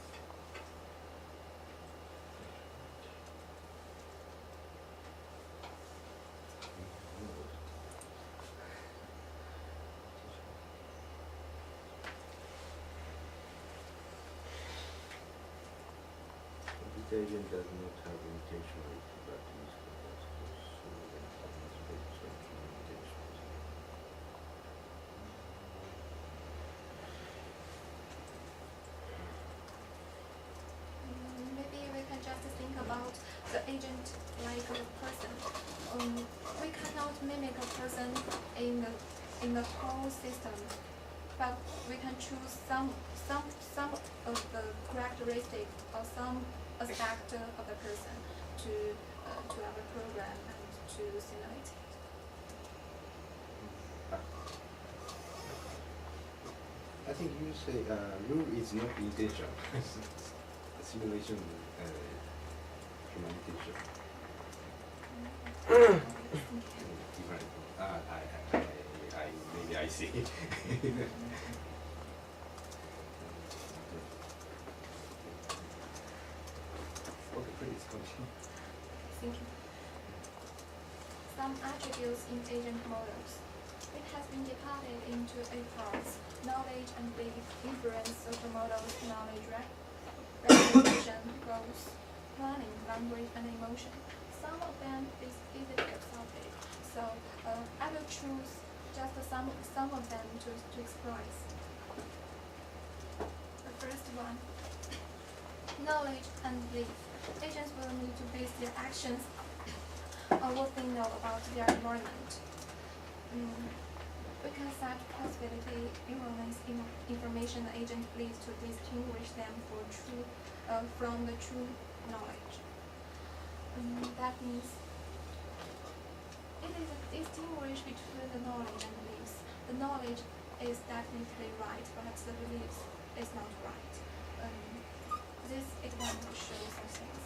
The agent does not have intentionality, but is Maybe we can just think about the agent like a person. We cannot mimic a person in the whole system, but we can choose some of the characteristics or some aspect of the person to have a program and to simulate it. I think you say rule is not intention. Simulation humanization. Different. Maybe I see. Okay, please continue. Thank you. Some attributes in agent models. It has been divided into 8 parts: knowledge and belief, inference, social models, knowledge, representation, goals, planning, language, and emotion. Some of them is easily exhausted, so I will choose just some of them to express. The first one, knowledge and belief. Agents will need to base their actions on what they know about their environment. We can set possibility erroneous information agent leads to distinguish them from the true knowledge. That means it is a distinguish between the knowledge and beliefs. The knowledge is definitely right, but the beliefs is not right. This example shows the things.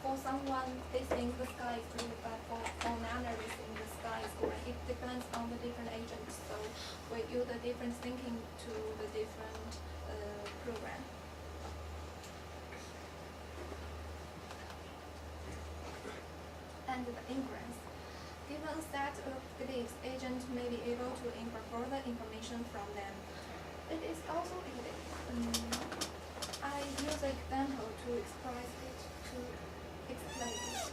For someone, they think the sky is blue, but for another, they think the sky is gray. It depends on the different agents, so we use the different thinking to the different program. And the inference. Given a set of beliefs, agent may be able to infer further information from them. It is also easy. I use an example to express it, to explain it.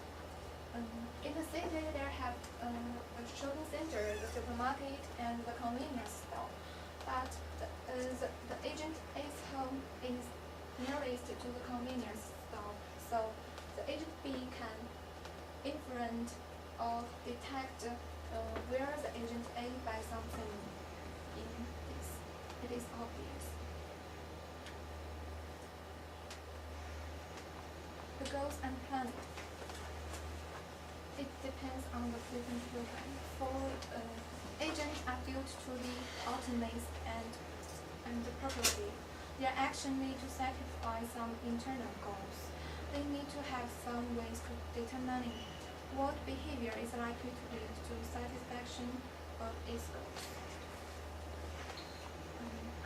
In the city, there have a shopping center, the supermarket, and the convenience store. But the agent A's home is nearest to the convenience store, so the agent B can inference or detect where the agent A buys something in this. It is obvious. The goals and planning. It depends on the different program. For agents are built to be autonomous and properly. Their action need to satisfy some internal goals. They need to have some ways to determine what behavior is likely to lead to satisfaction of its goals.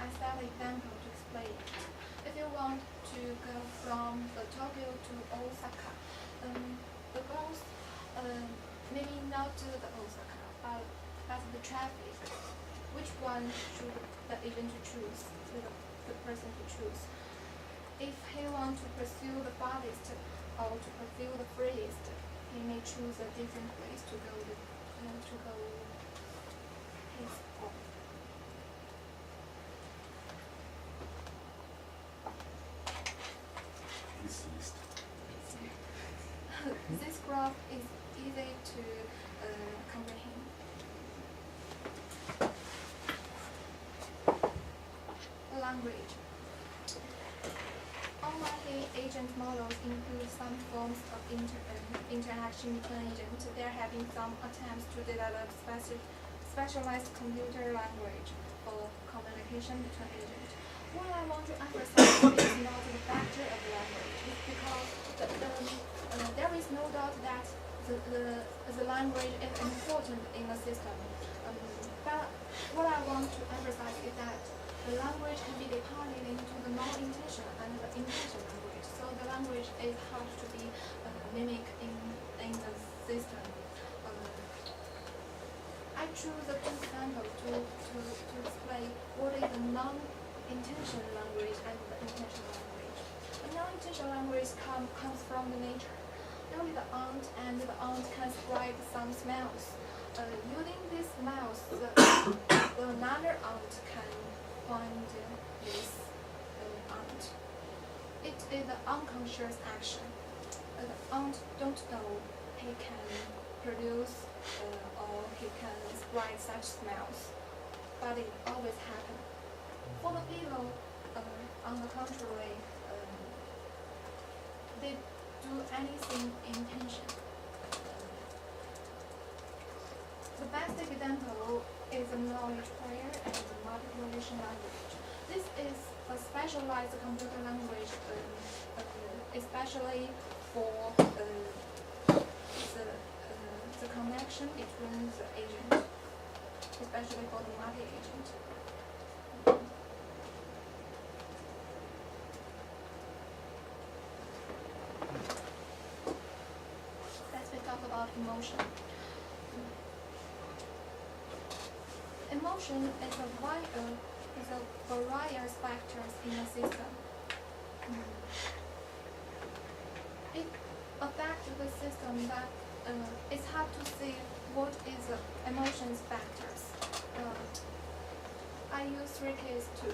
I set an example to explain it. If you want to go from Tokyo to Osaka, the goals maybe not the Osaka, but the traffic. Which one should the agent choose, the person to choose? If he wants to pursue the farthest or to pursue the freest, he may choose a different ways to go his own. This graph is easy to comprehend. Language. All multi-agent models include some forms of interaction between agents. There have been some attempts to develop specialized computer language for communication between agents. What I want to emphasize is not the factor of language. It's because there is no doubt that the language is important in the system. But what I want to emphasize is that the language can be divided into the non-intentional and the intentional language. So the language is hard to be mimicked in the system. I choose a good example to explain what is the non-intentional language and the intentional language. The non-intentional language comes from the nature. Only the ant and the ant can spread some smells. Using these smells, another ant can find this ant. It is an unconscious action. The ant don't know he can produce or he can spread such smells, but it always happens. For the people, on the contrary, they do anything intention. The best example is the knowledge player and the multiplication language. This is a specialized computer language, especially for the connection between the agents, especially for the multi-agent. Let's talk about emotion. Emotion is a variety of factors in a system. It affects the system that it's hard to see what is the emotions factors. I use 3 cases to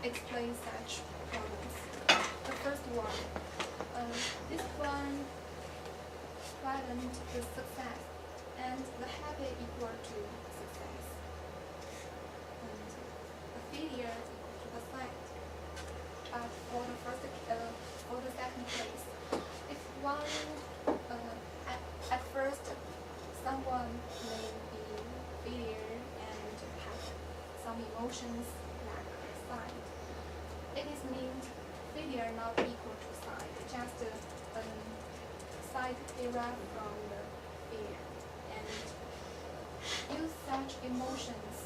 explain such problems. The first one, this one threatened the success, and the happy equal to success. success. And the failure equal to the fact. But for the second place, if one at first someone may be failure and have some emotions like side, it is meant failure not equal to side, just side derived from the failure, and use such emotions.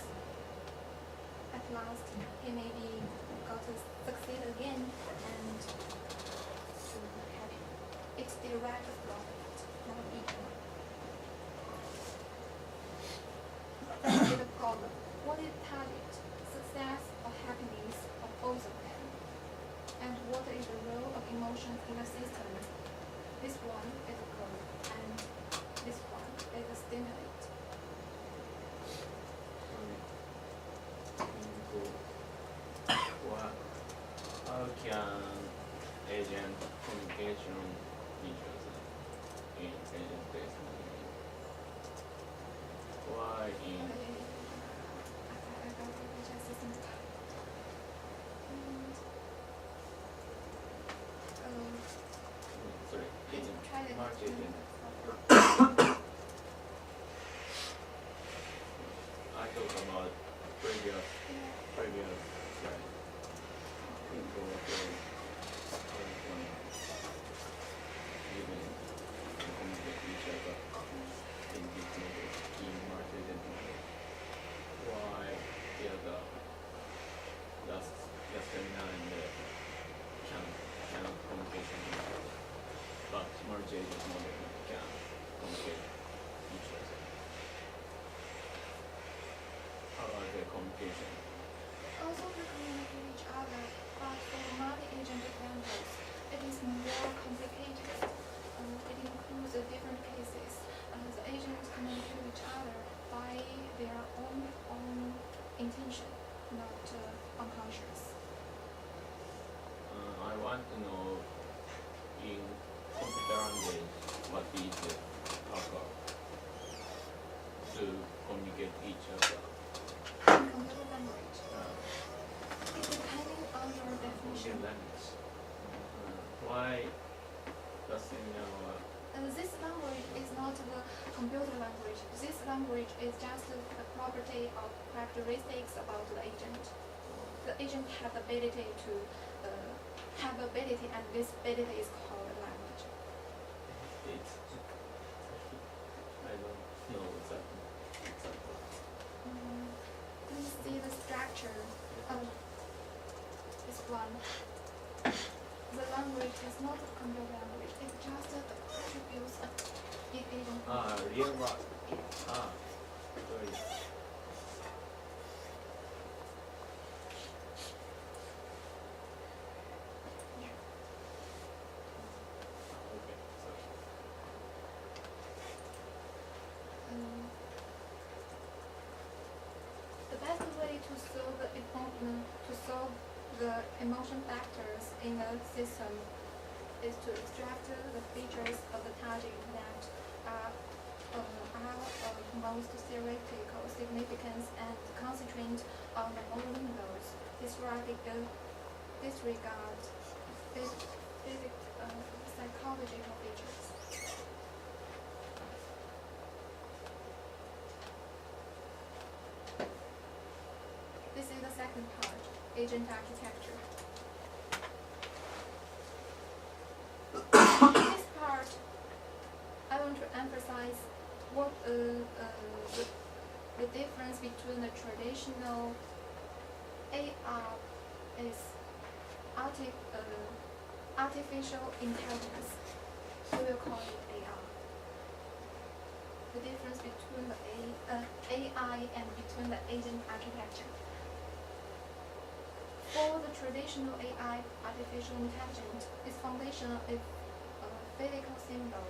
At last, he may be got to succeed again, and to have it derived from it, not equal. That is the problem. What is target? Success or happiness, or both of them? And what is the role of emotions in the system? This one is a goal, and this one is a stimulate. How can agent communication features in agent based learning? Why in sorry, agent multi-agent. I talked about previous slide. Even communicate each other in this model, in multi-agent model. Why the other last seminar and cannot communication each other, but multi-agent model can communicate each other. How are the communication? Also to communicate each other, but for multi-agent examples, it is more complicated. It includes different cases. The agents communicate with each other by their own intention, not unconscious. I want to know in computer language what is the hacker to communicate each other. In computer language, depending on your definition. Language. Why the seminar? This language is not the computer language. This language is just the property of characteristics about the agent. The agent have ability to have ability, and this ability is called language. It's I don't know exactly. Please see the structure of this one. The language is not a computer language. It's just the attributes of the agent. Real world. Sorry. Okay, sorry. The best way to solve the emotion factors in the system is to extract the features of the target that are of most theoretical significance and concentrate on the modeling goals. Disregard psychological features. This is the second part, agent architecture. In this part, I want to emphasize what the difference between the traditional AR is artificial intelligence. We will call it AR. The difference between the AI and between the agent architecture. For the traditional AI, artificial intelligence, its foundation is a physical symbol,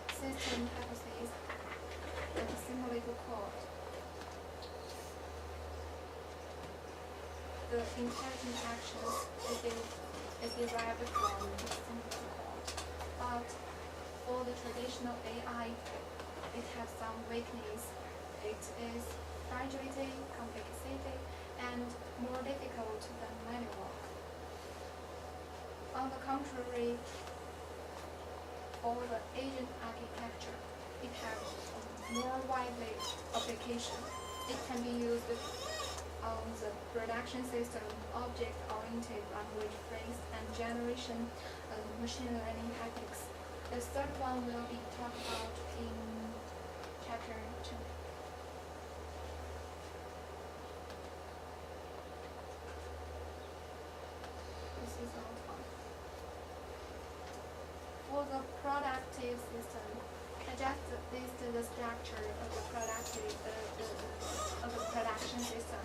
system hypothesis, and a simulated code. The intelligent actions is derived from the simulated code. But for the traditional AI, it has some weakness. It contrary, for the agent architecture, it has more widely application. It can be used on the production system, object-oriented language phrase, and generation machine learning techniques. The third one will be talked about in chapter 2. This is all time. For the productive system, I just listed the structure of the production system.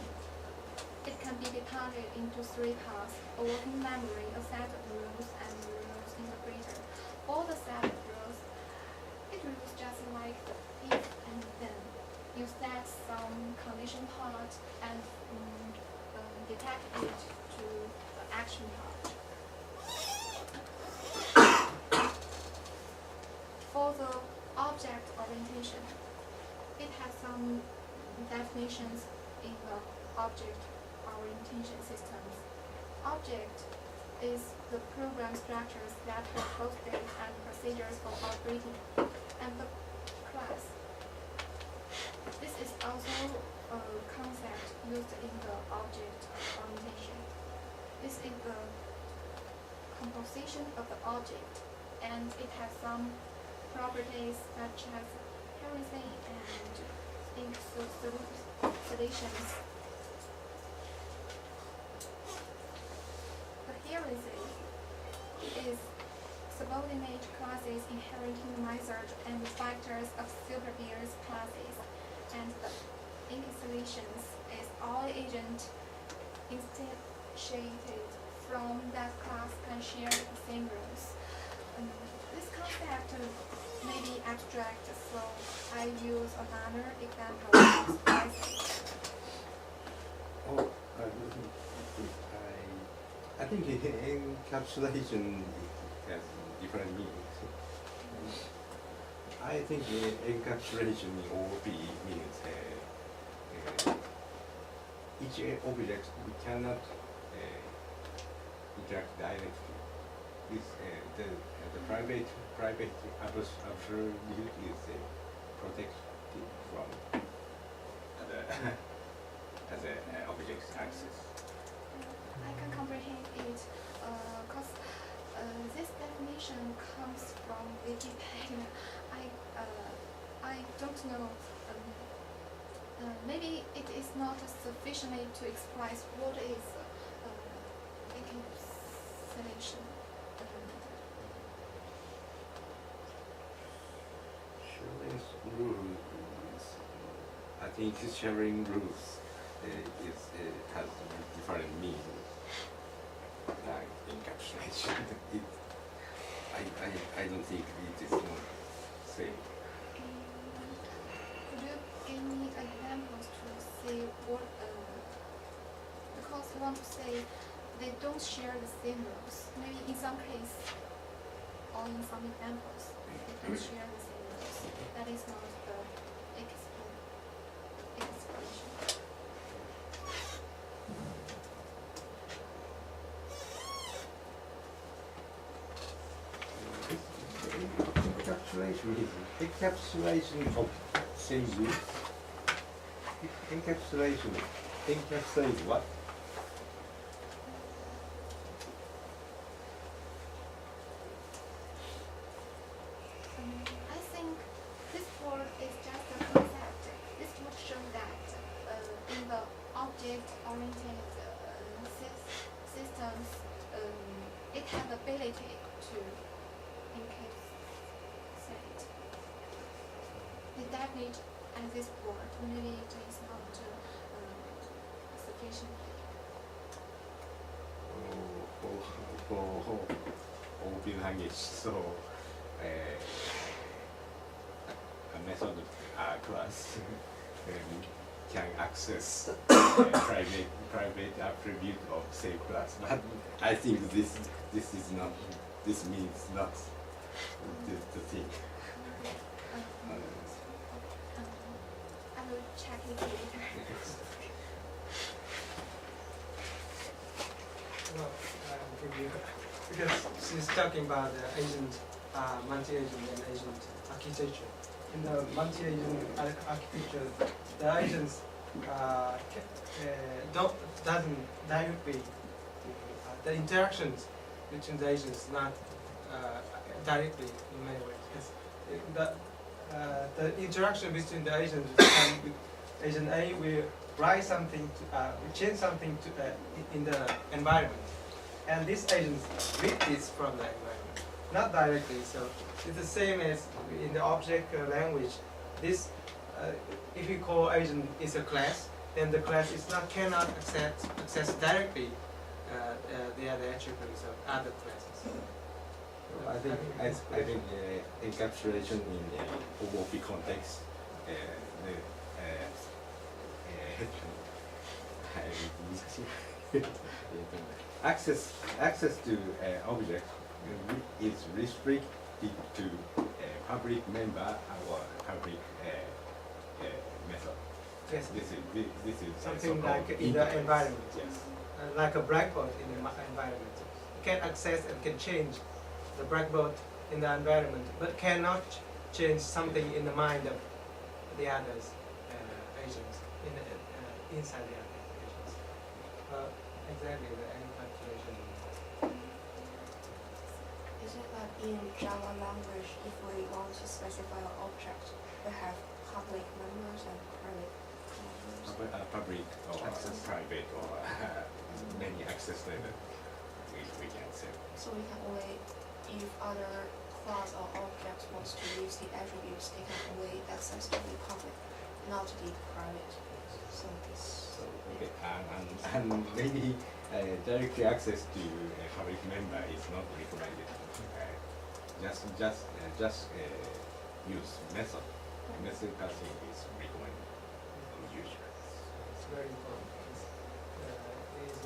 It can be divided into 3 parts: a working memory, a set of rules, and a rules interpreter. All the set of rules, it rules just like the if and then. You set some condition part and detect it to the action part. For the object orientation, it has some definitions in the object orientation systems. Object is the program structures that propose state and procedures for operating, and the class. This is also a concept used in the object orientation. This is the composition of the object, and it has some properties such as heresy and encapsulations. The heresy is subordinate classes inheriting methods and factors of superior classes, and the encapsulations is all agents instantiated from that class can share the same rules. This concept may be abstract, so I use another example to express it. Oh, I think encapsulation has different meanings. I think encapsulation in OOP means each object we cannot interact directly with the private absolute is protected from the object's access. I can comprehend it because this definition comes from Wikipedia. I don't know. Maybe it is not sufficiently to express what is encapsulation. Sharing rules. I think sharing rules has different meanings. Like encapsulation, I don't think it is not same. Could you give me examples to say what? Because you want to say they don't share the same rules. Maybe in some case, or in some examples, they don't share the same rules. That is not the explanation. Encapsulation of same rules. Encapsulate what? I think this word is just a concept. This would show that in the object-oriented systems, it has the ability to encapsulate. The definite as this word, maybe it is not sufficient. For open language, so a method class can access private attribute of same class. But I think this means not the thing. I will check it later. Well, give you because she's talking about the agent, multi-agent and agent architecture. In the multi-agent architecture, the agents doesn't directly the interactions between the agents not directly in many ways. Because the interaction between the agents can be, agent A will write something, will change something to, in the environment, and this agent read this from the environment, not directly. So it's the same as in the object language. This, if you call agent is a class, then the class is not cannot access directly the other attributes of other classes. I think encapsulation in OOP context, access to object is restricted to public member or public method. Yes. This is Something so-called like in the interface. environment. Yes. Like a blackboard in the environment. You can access and can change the blackboard in the environment, but cannot change something in the mind of the others agents in the, inside the other agents. Exactly, the encapsulation. Is it that in Java language, if we want to specify an object, we have public members and private members? Public or private or many access level we can say. So we can only, if other class or object wants to use the attributes, they can only access to the public, not the private. So this. So okay, and maybe directly access to a public member is not recommended. Just use method. Method passing is recommended usually. It's very important. These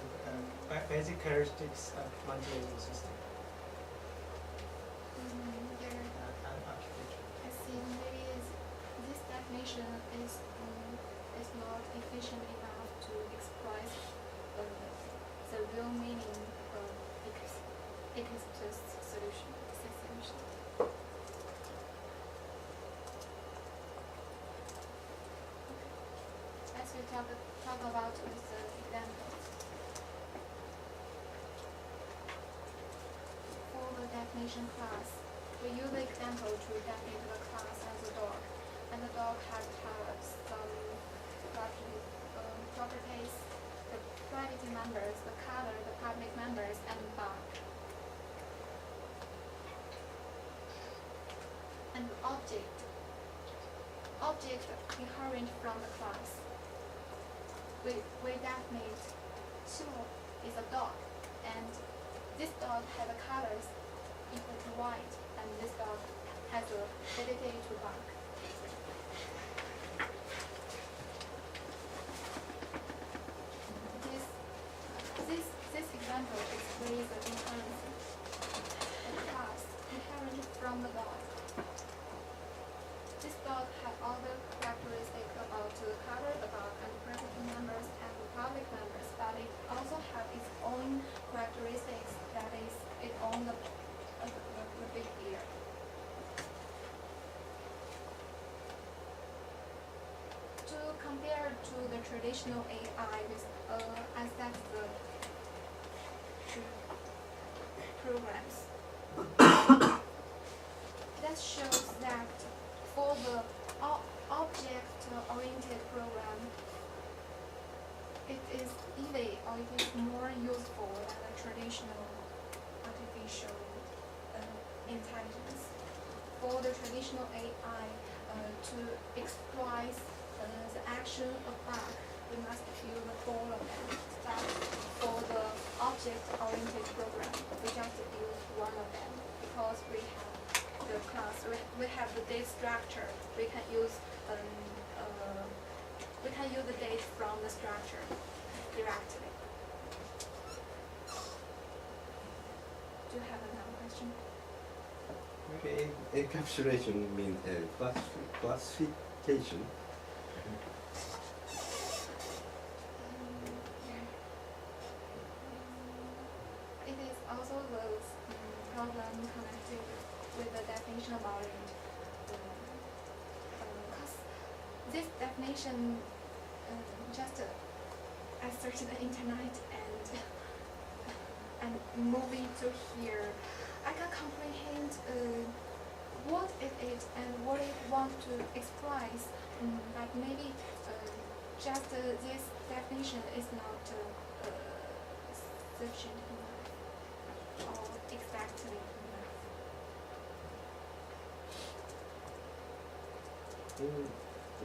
are basic characteristics of multi-agent system architecture. I see. Maybe this definition is not efficient enough to express the real meaning of explicit solution. As we talk about with the examples. For the definition class, we use the example to define the class as a dog, and the dog has some properties, the private members, the color, the public members, and the bark. And the object inherent from the class. We definite Sue is a dog, and this dog has the colors equal to white, and this dog has the ability to bark. This example explains the inherent class inherent from the dog. This dog has all the characteristics about the color, the bark, and private members and the public members, but it also has its own characteristics, that is its own the big ear. To compare to the traditional AI with access the programs, that shows that for the object-oriented program, it is easy or it is more useful than the traditional artificial intelligence. For the traditional AI to exploit the action of bug, we must use the four of them. But for the object-oriented program, we just use one of them because we have the class, we have the data structure. We can use the data from the structure directly. Do you have another question? Okay, encapsulation means classification. It is also the with the definition about it. Because this definition just I searched the internet and moving to here, I can comprehend what it is and what it wants to express. But maybe just this definition is not sufficient enough or exactly enough.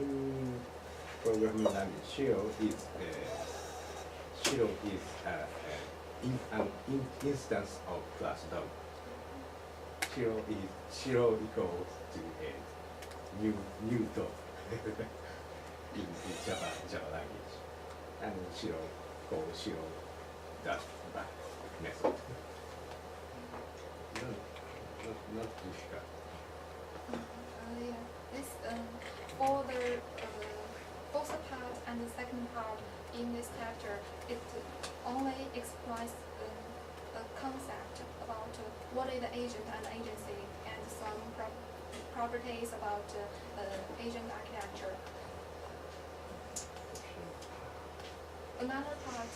In programming language, Shiro is an instance of class dog. Shiro equals to a new dog in Java language, and Shiro calls Shiro that method. Not difficult. Yeah, this for the first part and the second part in this chapter, it only explains a concept about what is the agent and agency and some properties about agent architecture. Another part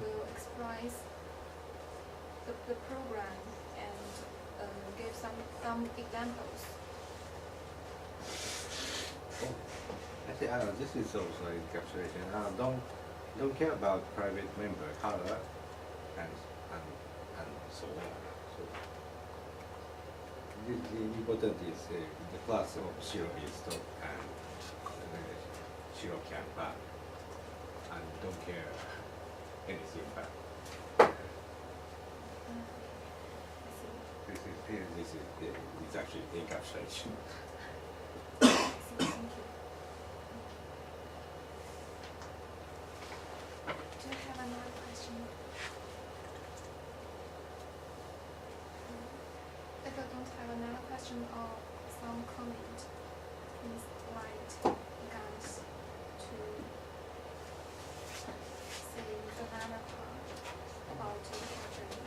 will express the program and give some examples. Actually, this is also encapsulation. Don't care about private member color and so on. So the important is the class of Shiro is top and Shiro can back, and don't care anything back. This is actually encapsulation. Thank you. Do you have another question? If you don't have another question or some comment, please write guys to say another part about the project.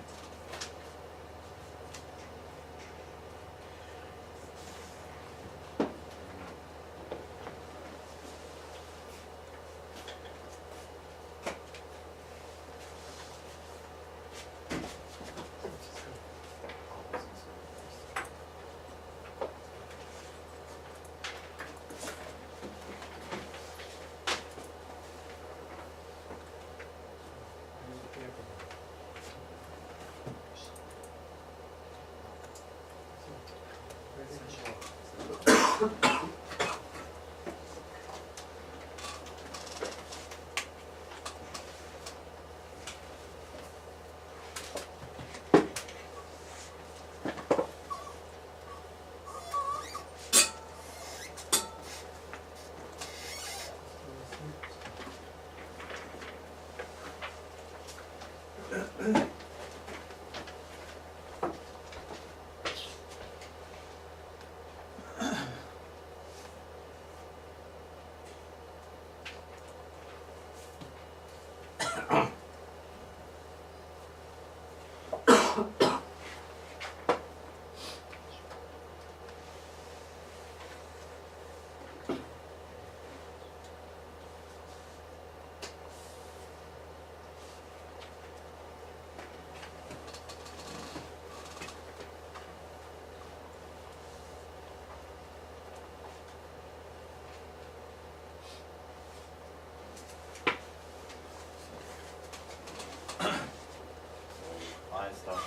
I start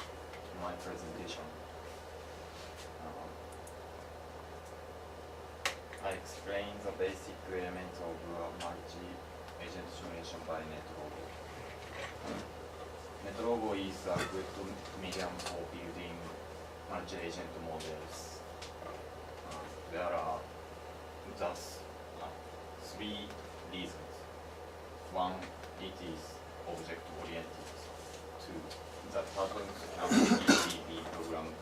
my presentation. I explain the basic elements of multi-agent simulation by NetLogo. NetLogo is a good medium for building multi-agent models. There are thus three reasons. One, it is object-oriented. Two, the patterns can easily be programmed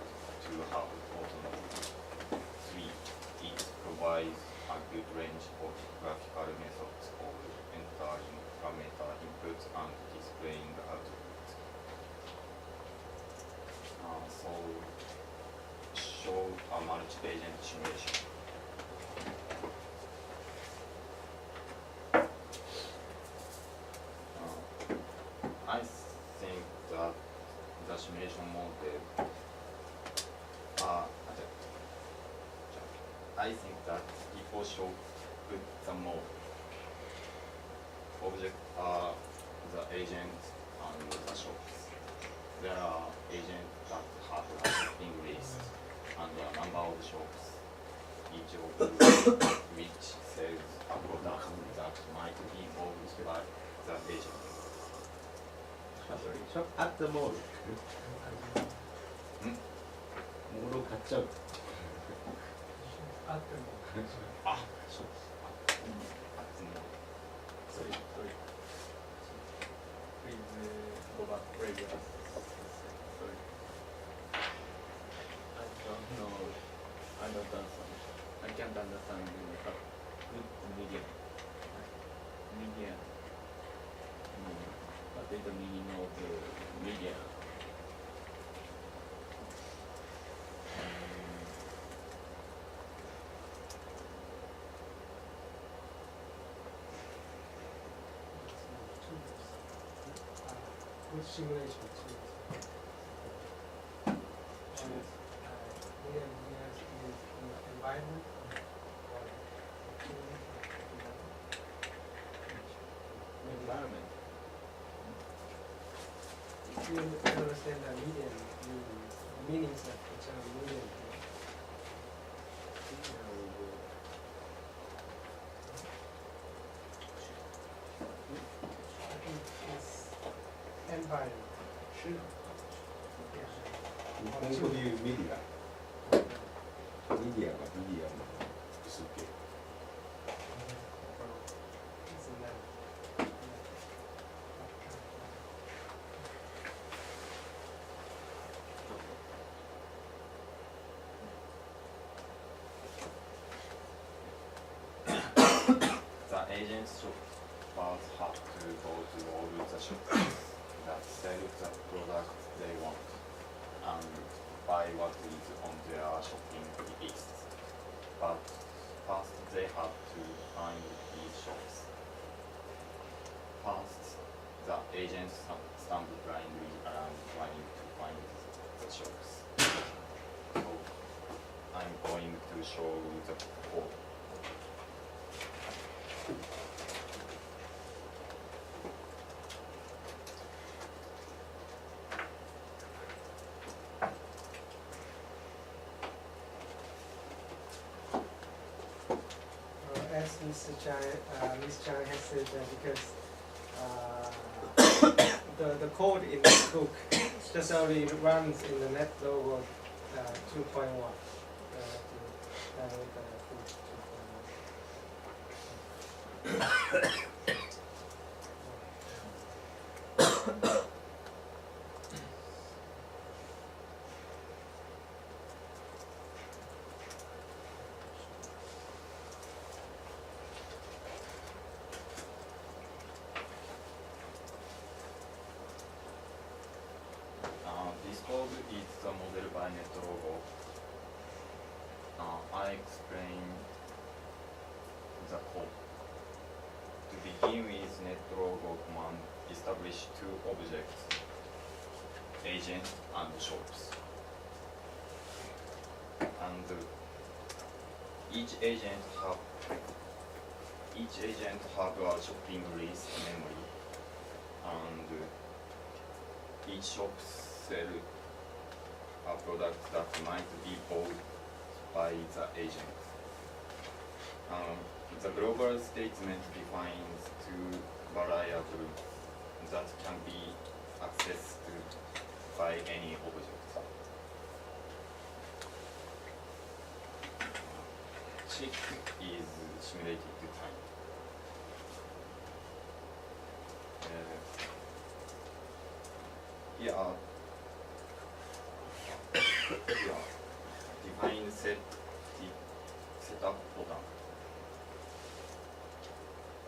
to have autonomy. Three, it provides a good range of graphical methods of entering parameter inputs and displaying the output. So, short multi-agent simulation. I think that the simulation model, I think that people should put the mode. Object are the agent and the shops. There are agents that have a shopping list and a number of shops, each of which sells a product that might be owned by the agent. Shop at the mall. 物を買っちゃう。あっても。あ、そう。Sorry. Please go back previous. Sorry. I don't know. I don't understand. I can't understand the good medium. Medium. What is the meaning of the medium? Good simulation tools. Medium is environment or Environment. If you understand the medium meanings of the term medium. I think it's environment. 日本語でいうメディア。メディアがメディアの薄け。The agents shoppers have to go to all the shops that sell the product they want and buy what is on their shopping list. But first they have to find these shops. First, the agents stand blindly around trying to find the shops. So I'm going to show the code. As Mr. Ms. Chang has said that because the code in this book just only runs in the net logo 2.1. This code is the model by net logo. I explain the code. To begin with, net logo command establish two objects, agent and shops. And each agent have a shopping list memory, and each shop sell a product that might be bought by the agent. The global statement defines two variables that can be accessed by any object. Tick is simulated time. Here define setup button.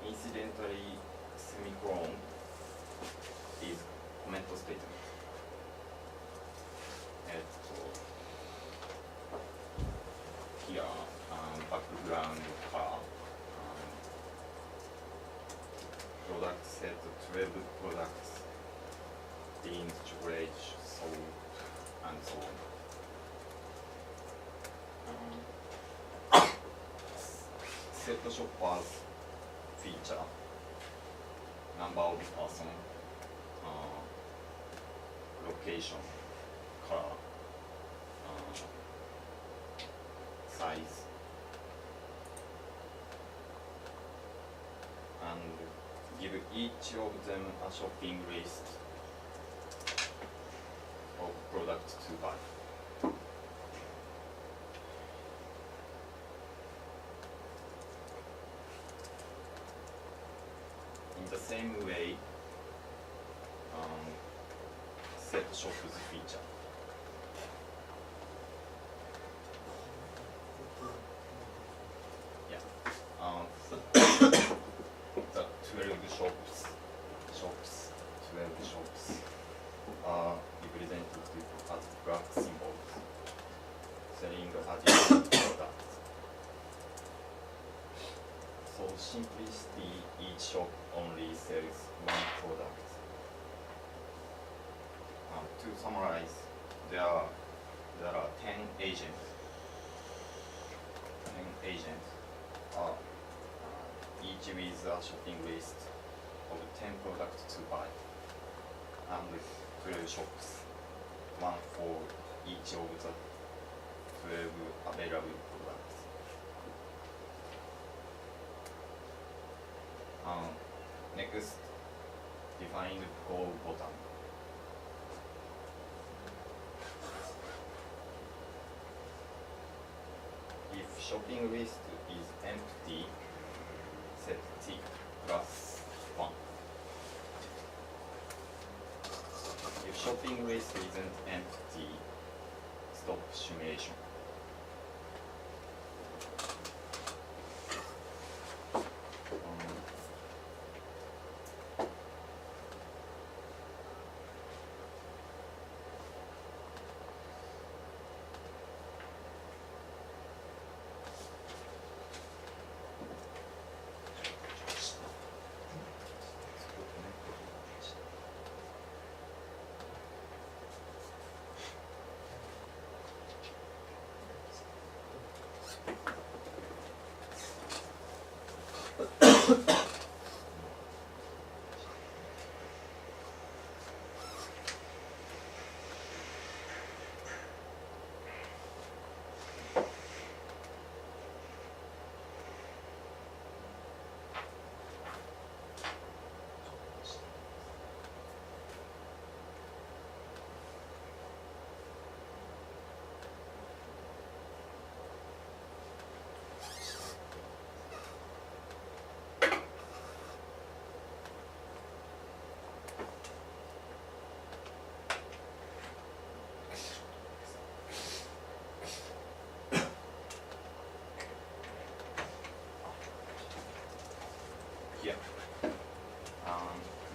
Incidentally, semicolon is comment statement. here background color. Product set 12 products, beans, chocolate, salt, and so on. Set shoppers feature number of person, location, color, size, and give each of them a shopping list of products to buy. In the same way, set shops feature. Yeah. The 12 shops, 12 shops are represented as black symbols, selling additional products. So simplicity, each shop only sells one product. To summarize, there are 10 agents. 10 agents are each with a shopping list of 10 products to buy, and 12 shops, one for each of the 12 available products. Next, define the go button. If shopping list is empty, set tick +1. If shopping list isn't empty, stop simulation.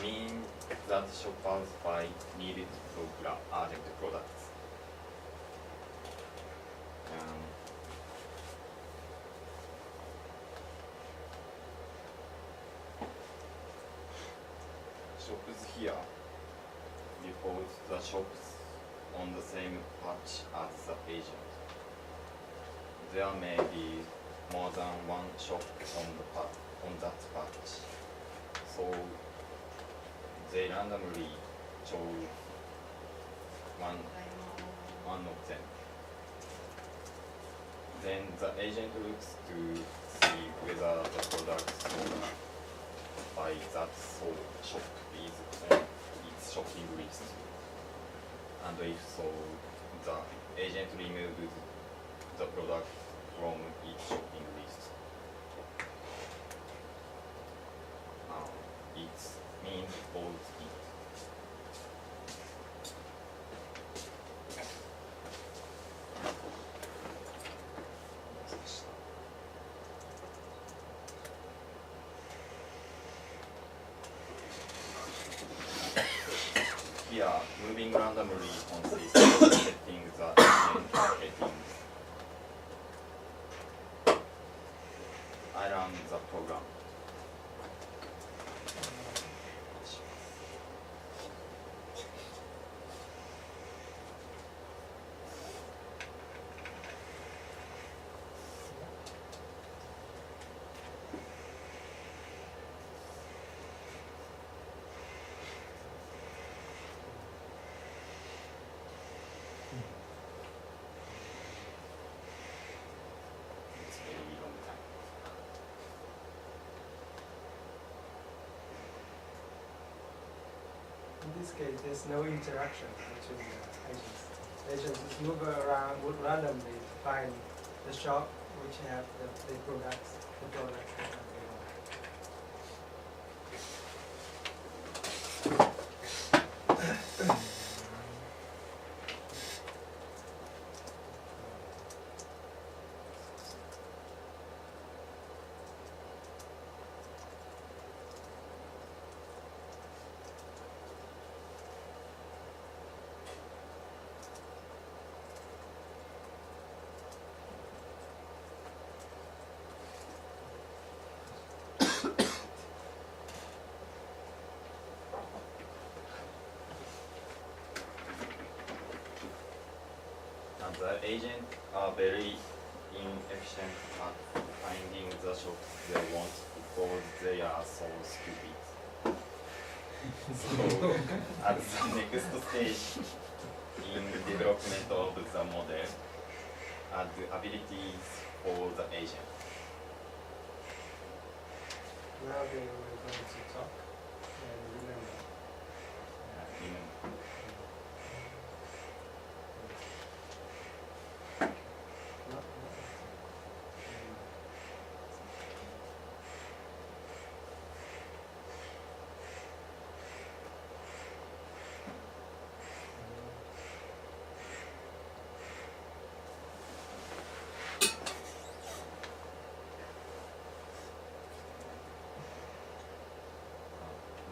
Mean that shoppers buy needed urgent products. Shops here report the shops on the same patch as the agent. There may be more than one shop on that patch, so they randomly chose one of them. Then the agent looks to see whether the product sold by that shop is on its shopping list. And if so, the agent removes the product from its shopping list. It means both it. Here, moving randomly consists of setting the agent settings. run the program. It's a very long time. In this case, there's no interaction between the agents. Agents just move around would randomly to find the shop which have the products that they want. And the agents are very inefficient at finding the shops they want because they are so stupid. So at the next stage in the development of the model are the abilities for the agent. Now we're going to talk and remember.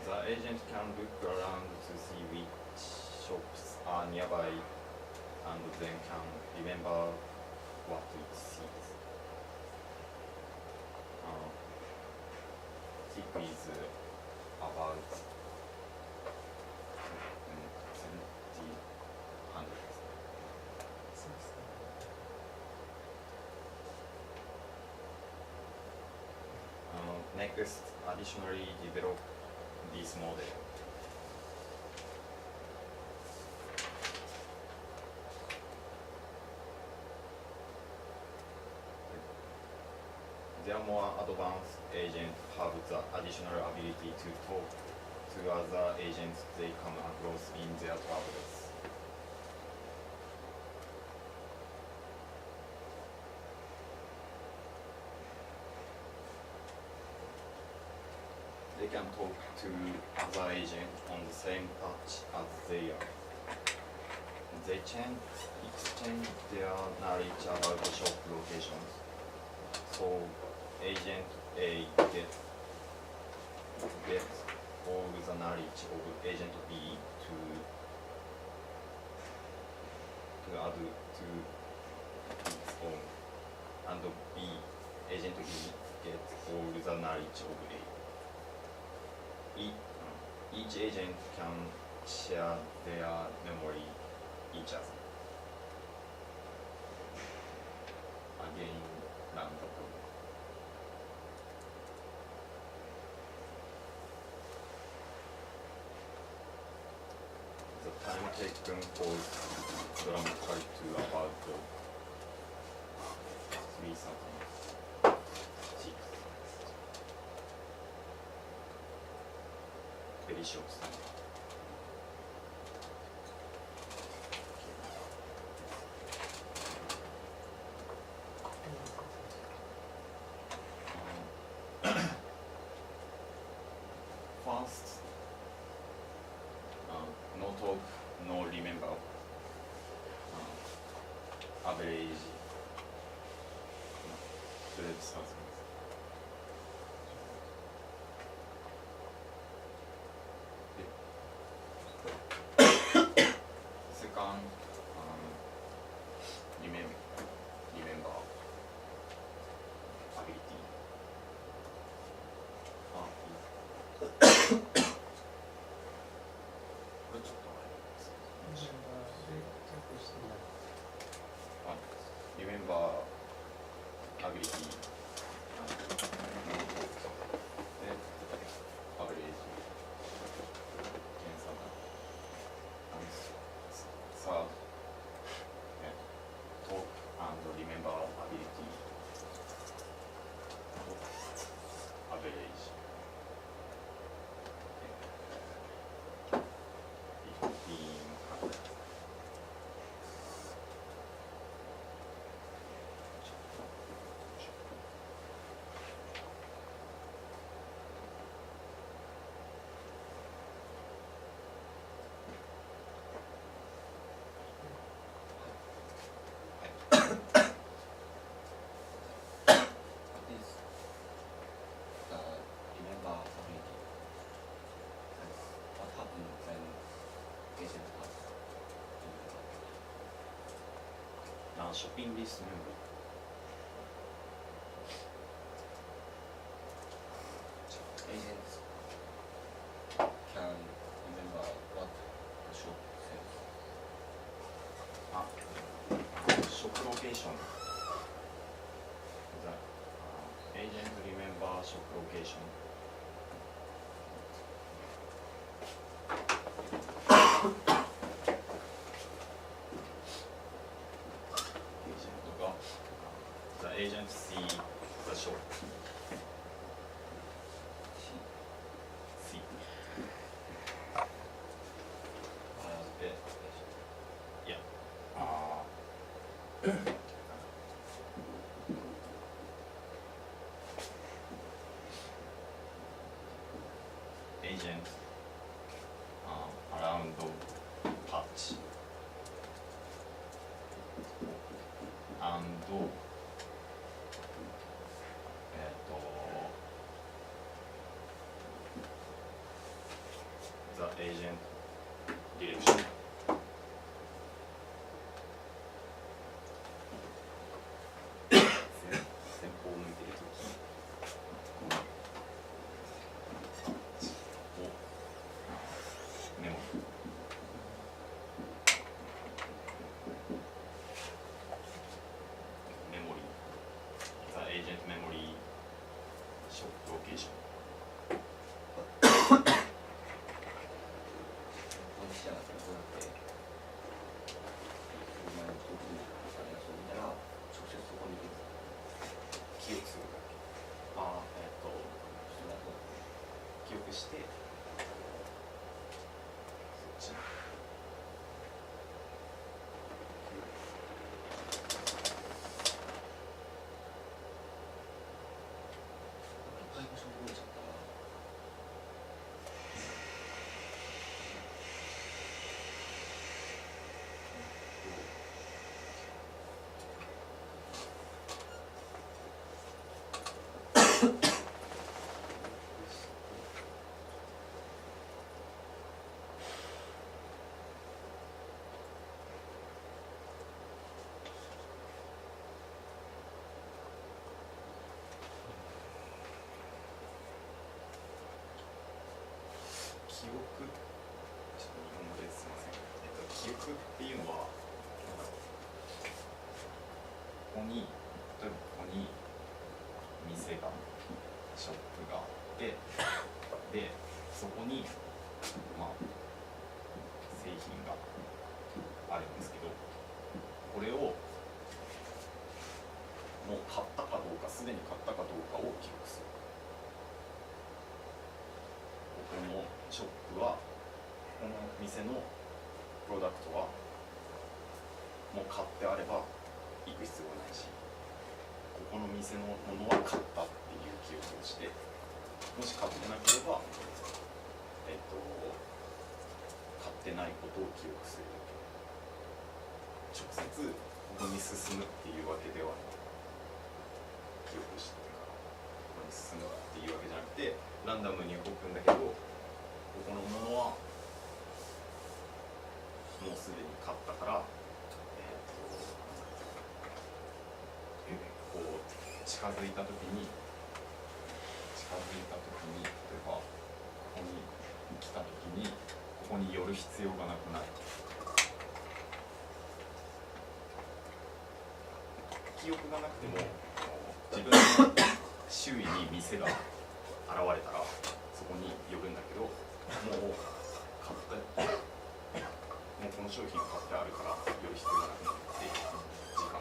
The agent can look around to see which shops are nearby and then can remember what it sees. It is about 70 Next, additionally develop this model. Their more advanced agents have the additional ability to talk to other agents they come across in their travels. They can talk to other agents on the same patch as they are. They exchange their knowledge about the shop locations. So agent A gets all the knowledge of agent B to add to its own, and agent B gets all the knowledge of A. Each agent can share their memory each other. Again, run the program. The time taken falls dramatically to about 3 seconds. 6. Very short time. First, no talk, no remember. Average. Second, remember ability. アビリティ、ノートで、アベレージ、検査が、サード、トーク、リメンバーアビリティ、アベレージ。Shopping list member. Agents can remember what the shop says. Shop location. The agent remember shop location. The agent see the shop. See. Yeah. Agent around patch and the agent direction. Agent memory shop location. 記憶してそっち。記憶、ちょっと日本語ですみません。記憶っていうのは、ここに、例えばここに店が、ショップがあって、で、そこに、まあ、製品があるんですけど、これを、もう買ったかどうか、すでに買ったかどうかを記録する。このショップはこの店のプロダクトはもう買ってあれば行く必要ないし、ここの店のものは買ったっていう記憶をして、もし買ってなければ買ってないことを記憶するだけ。直接ここに進むっていうわけではない。記憶してからここに進むっていうわけじゃなくて、ランダムに動くんだけど、ここのものはもうすでに買ったから、こう近づいたときに、例えばここに来たときに、ここに寄る必要がなくなる。記憶がなくても自分の周囲に店が現れたらそこに呼ぶんだけど、もう買ってもうこの商品買ってあるから寄る必要がなくなって時間が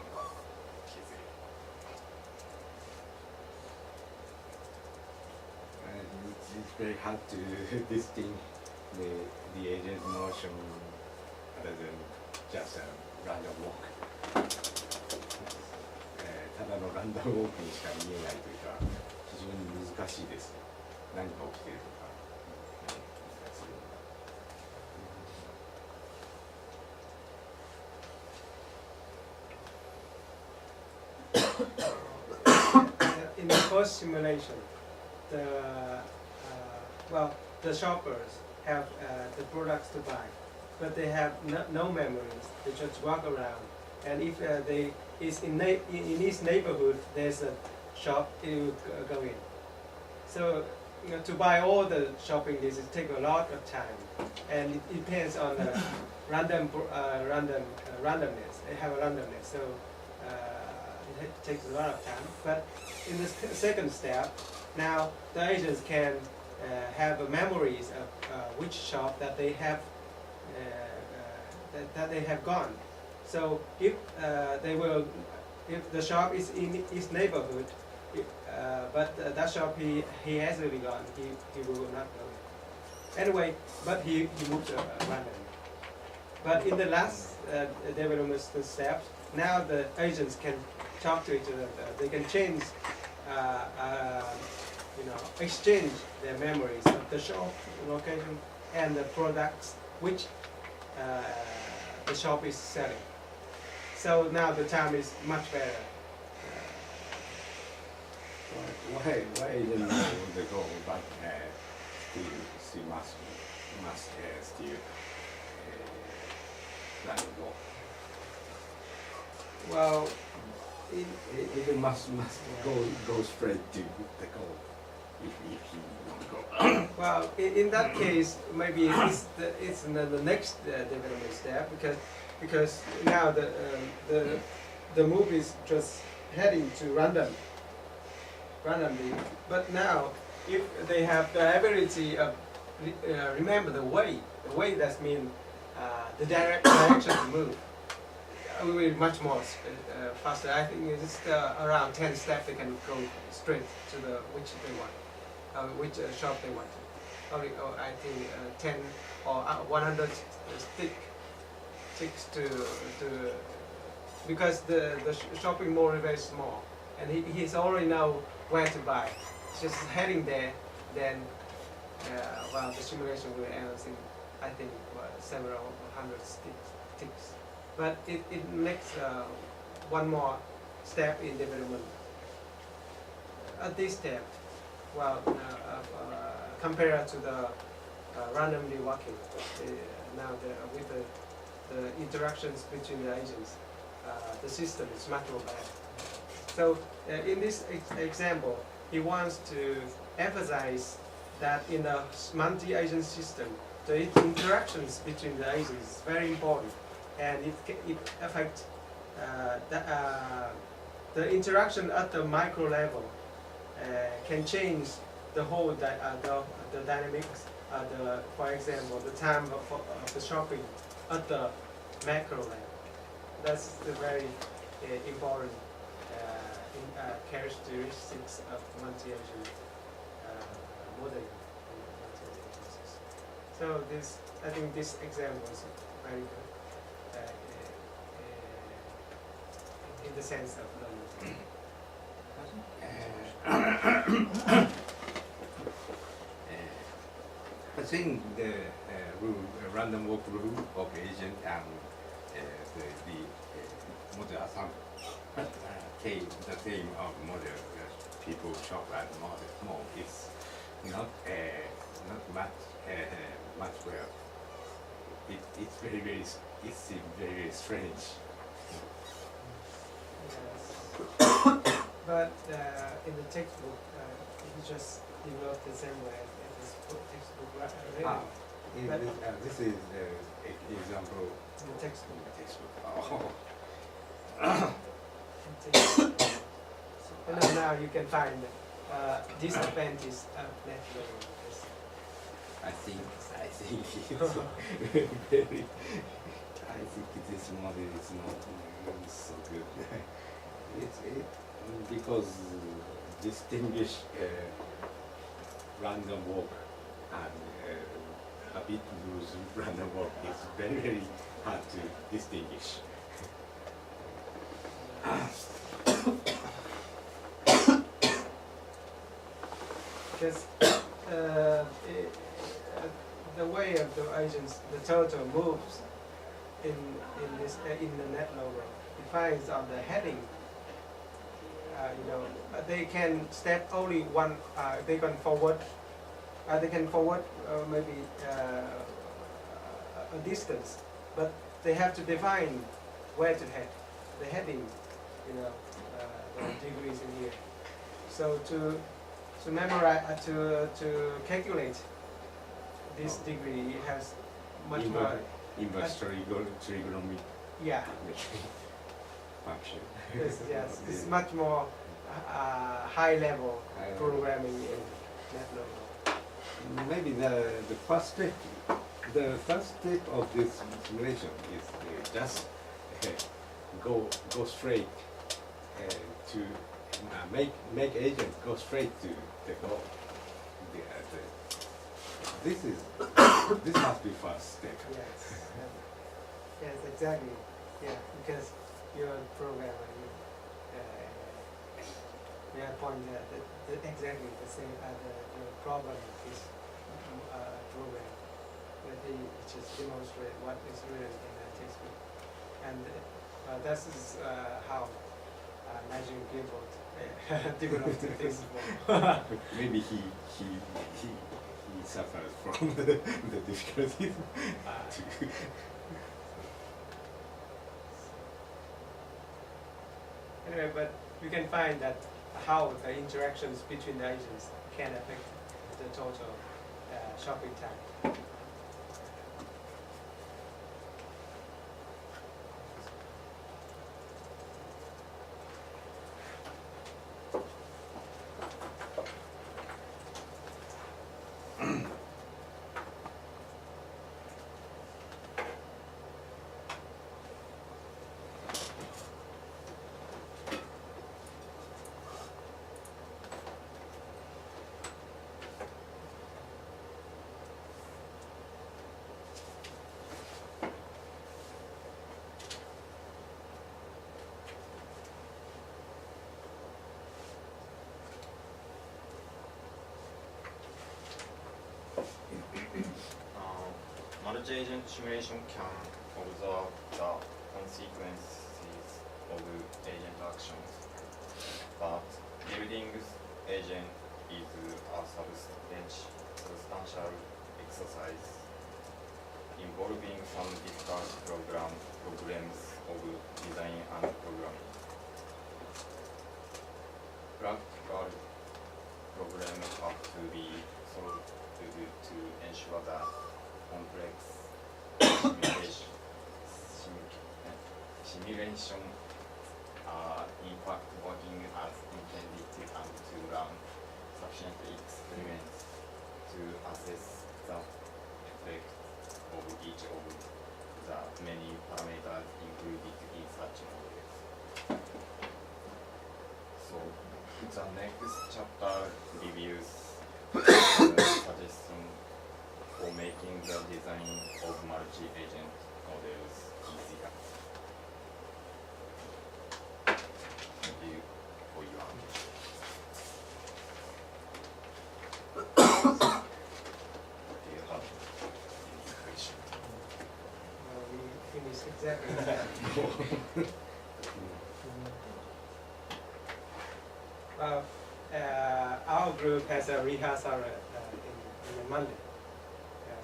削れる。It's very hard to distinguish the agent motion other than just a random walk. ただのランダムウォークにしか見えないというか、非常に難しいです。何が起きているとか。In the first simulation, the shoppers have the products to buy, but they have no memories. They just walk around, and if in his neighborhood there's a shop, he will go in. So to buy all the shopping lists it takes a lot of time, and it depends on the randomness. They have a randomness, so it takes a lot of time. But in the second step, now the agents can have memories of which shop that they have that they have gone. So if the shop is in his neighborhood, but that shop he has already gone, he will not go. Anyway, but he moves randomly. But in the last development steps, now the agents can talk to each other. They can change, exchange their memories of the shop location and the products which the shop is selling. So now the time is much better. Why didn't know the goal, but still must still plan the goal. Well, it must go straight to the goal if he won't go. Well, in that case, maybe it's the next development step because now the move is just heading to randomly. But now, if they have the ability of remember the way that means the direction to move, we will be much more faster. I think it's around 10 steps they can go straight to the which they want, which shop they want. I think 10 or 100 sticks to because the shopping mall is very small, and he's already know where to buy. Just heading there, then the simulation will end in I think several hundred sticks. But it makes one more step in development. At this step, compared to the randomly walking, now with the interactions between the agents, the system is much more better. So in this example, he wants to emphasize that in the multi-agent system, the interactions between the agents is very important, and it affects the interaction at the micro level can change the whole the dynamics. For example, the time of the shopping at the macro level. That's the very important characteristics of multi-agent modeling. So I think this example is very good in the sense of learning. I think the random walk rule of agent and the model assumption, the theme of model people shop at mall is not much well. It's very strange. Yes. But in the textbook, he just developed the same way as his textbook. This is example. The textbook. Textbook. Oh. And now you can find disadvantage of net learning. I think it's very. I think this model is not so good. Because distinguish random walk and a bit loose random walk is very hard to distinguish. Because the way of the agents, the total moves in the net logo defines on the heading. They can step only one. They can forward. They can forward maybe a distance, but they have to define where to head. The heading, the degrees in here. So to memorize, to calculate this degree, it has much more. Inverse trigonometry. Yeah. Function. Yes, it's much more high level programming in NetLogo. Maybe the first step of this simulation is just go straight to make agents go straight to the goal. This must be first step. Yes. Yes, exactly. Yeah, because you're a programmer. We have pointed that exactly the same. The problem is program. That they just demonstrate what is written in the textbook, and that is how Nigel Gilbert developed the textbook. Maybe he suffers from the difficulties. Anyway, but we can find that how the interactions between the agents can affect the total shopping time. Multi-agent simulation can observe the consequences of agent actions, but building agent is a substantial exercise involving some difficult problems of design and programming. Practical problems have to be solved to ensure that complex simulation are in fact working as intended and to run sufficient experiments to assess the effect of each of the many parameters included in such models. So the next chapter reviews suggestions for making the design of multi-agent models easier. Thank you for your attention. Do you have any questions? We finished exactly that. Our group has a rehearsal in Monday.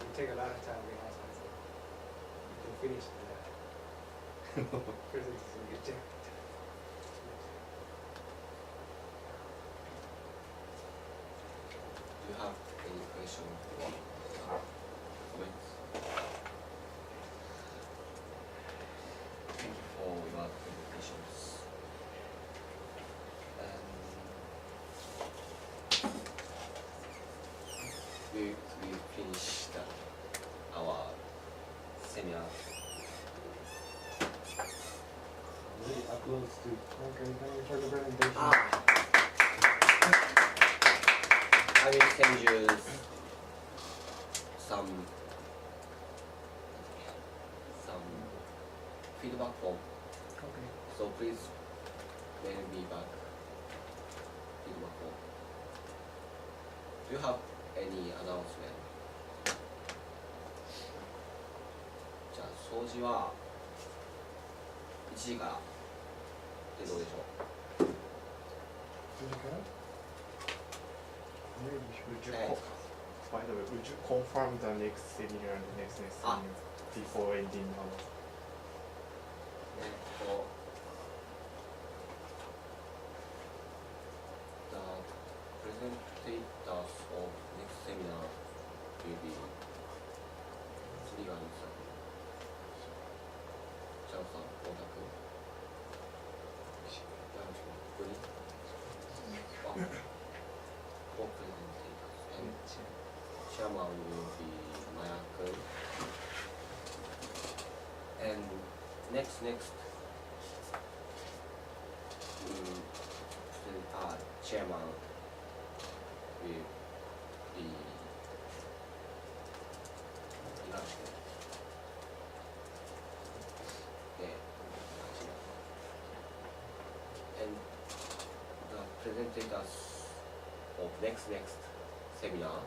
We take a lot of time rehearsal, so we can finish the presentation. Do you have any question or comments? Thank you for your presentations. for the presentation. I will send you some feedback form. Okay. So please mail me back feedback form. Do you have any announcement? じゃあ掃除は1時からでどうでしょう。By the way, would you confirm the next seminar and the next seminar before ending hours? The presentators of next seminar will be 次が西さん、チャオさん、大田君、山内君、ここに4 presentators and chairman will be Maya君and next chairman will be and the presentators of next seminar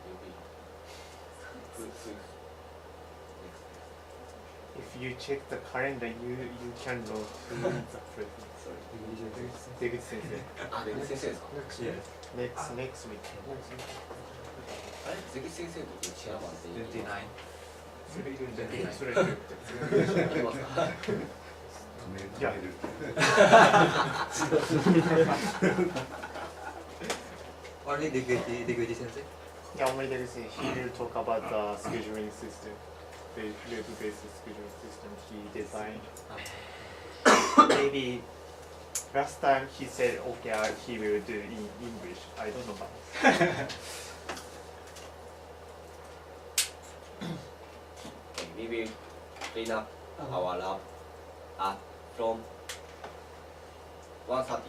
will be If you check the calendar, you can know who is the president. Sorry. Deguchi sensei. あ、出口先生ですか。Next week. あれ、出口先生の時チェアマンっていい。29. それいけますか。いや。Only Deguchi sensei? Yeah, only Deguchi. He will talk about the scheduling system, the web-based scheduling system he designed. Maybe last time he said, okay, he will do in English. I don't know about. We will clean up our lab from 1:30.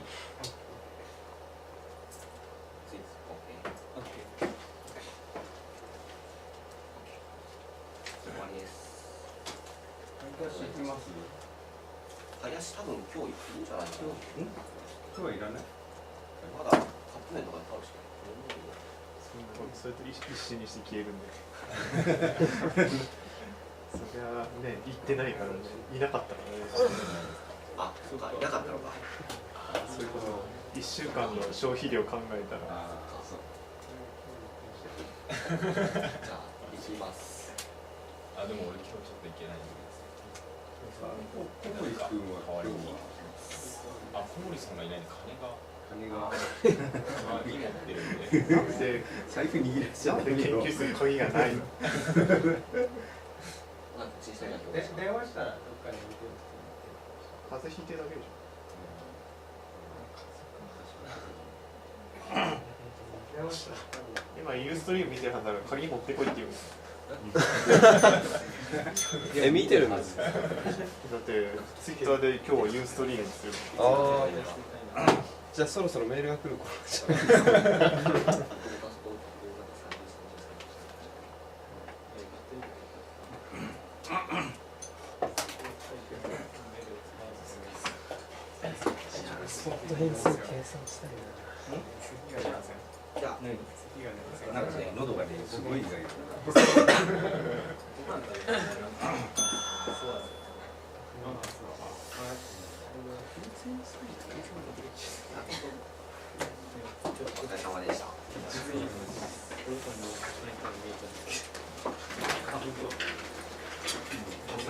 Okay. 終わりです。林行きます？林多分今日いいんじゃないかな。今日はいらない？まだカップ麺とかで食べてそれと一緒にして消えるんで。そりゃね、行ってないからね、いなかったからね。あ、そうか、いなかったのか。そういうことを1週間の消費量考えたら。じゃあ、行きます。あ、でも俺今日ちょっと行けないんです。小森君は代わりに。あ、小森さんがいないんで金が鍵持ってるんで。なんで財布握らしちゃって研究する鍵がないの。電話したらどっかに置いてる。風邪ひいてるだけでしょ。電話したら今ユーストリーム見てるはずだから鍵持ってこいって言うんですよ。見てるんですだってツイッターで今日はユーストリームですよ。ああ、じゃあそろそろメールが来る頃じゃスポット変数計算したいな。なんかね、喉がね、すごい苦い。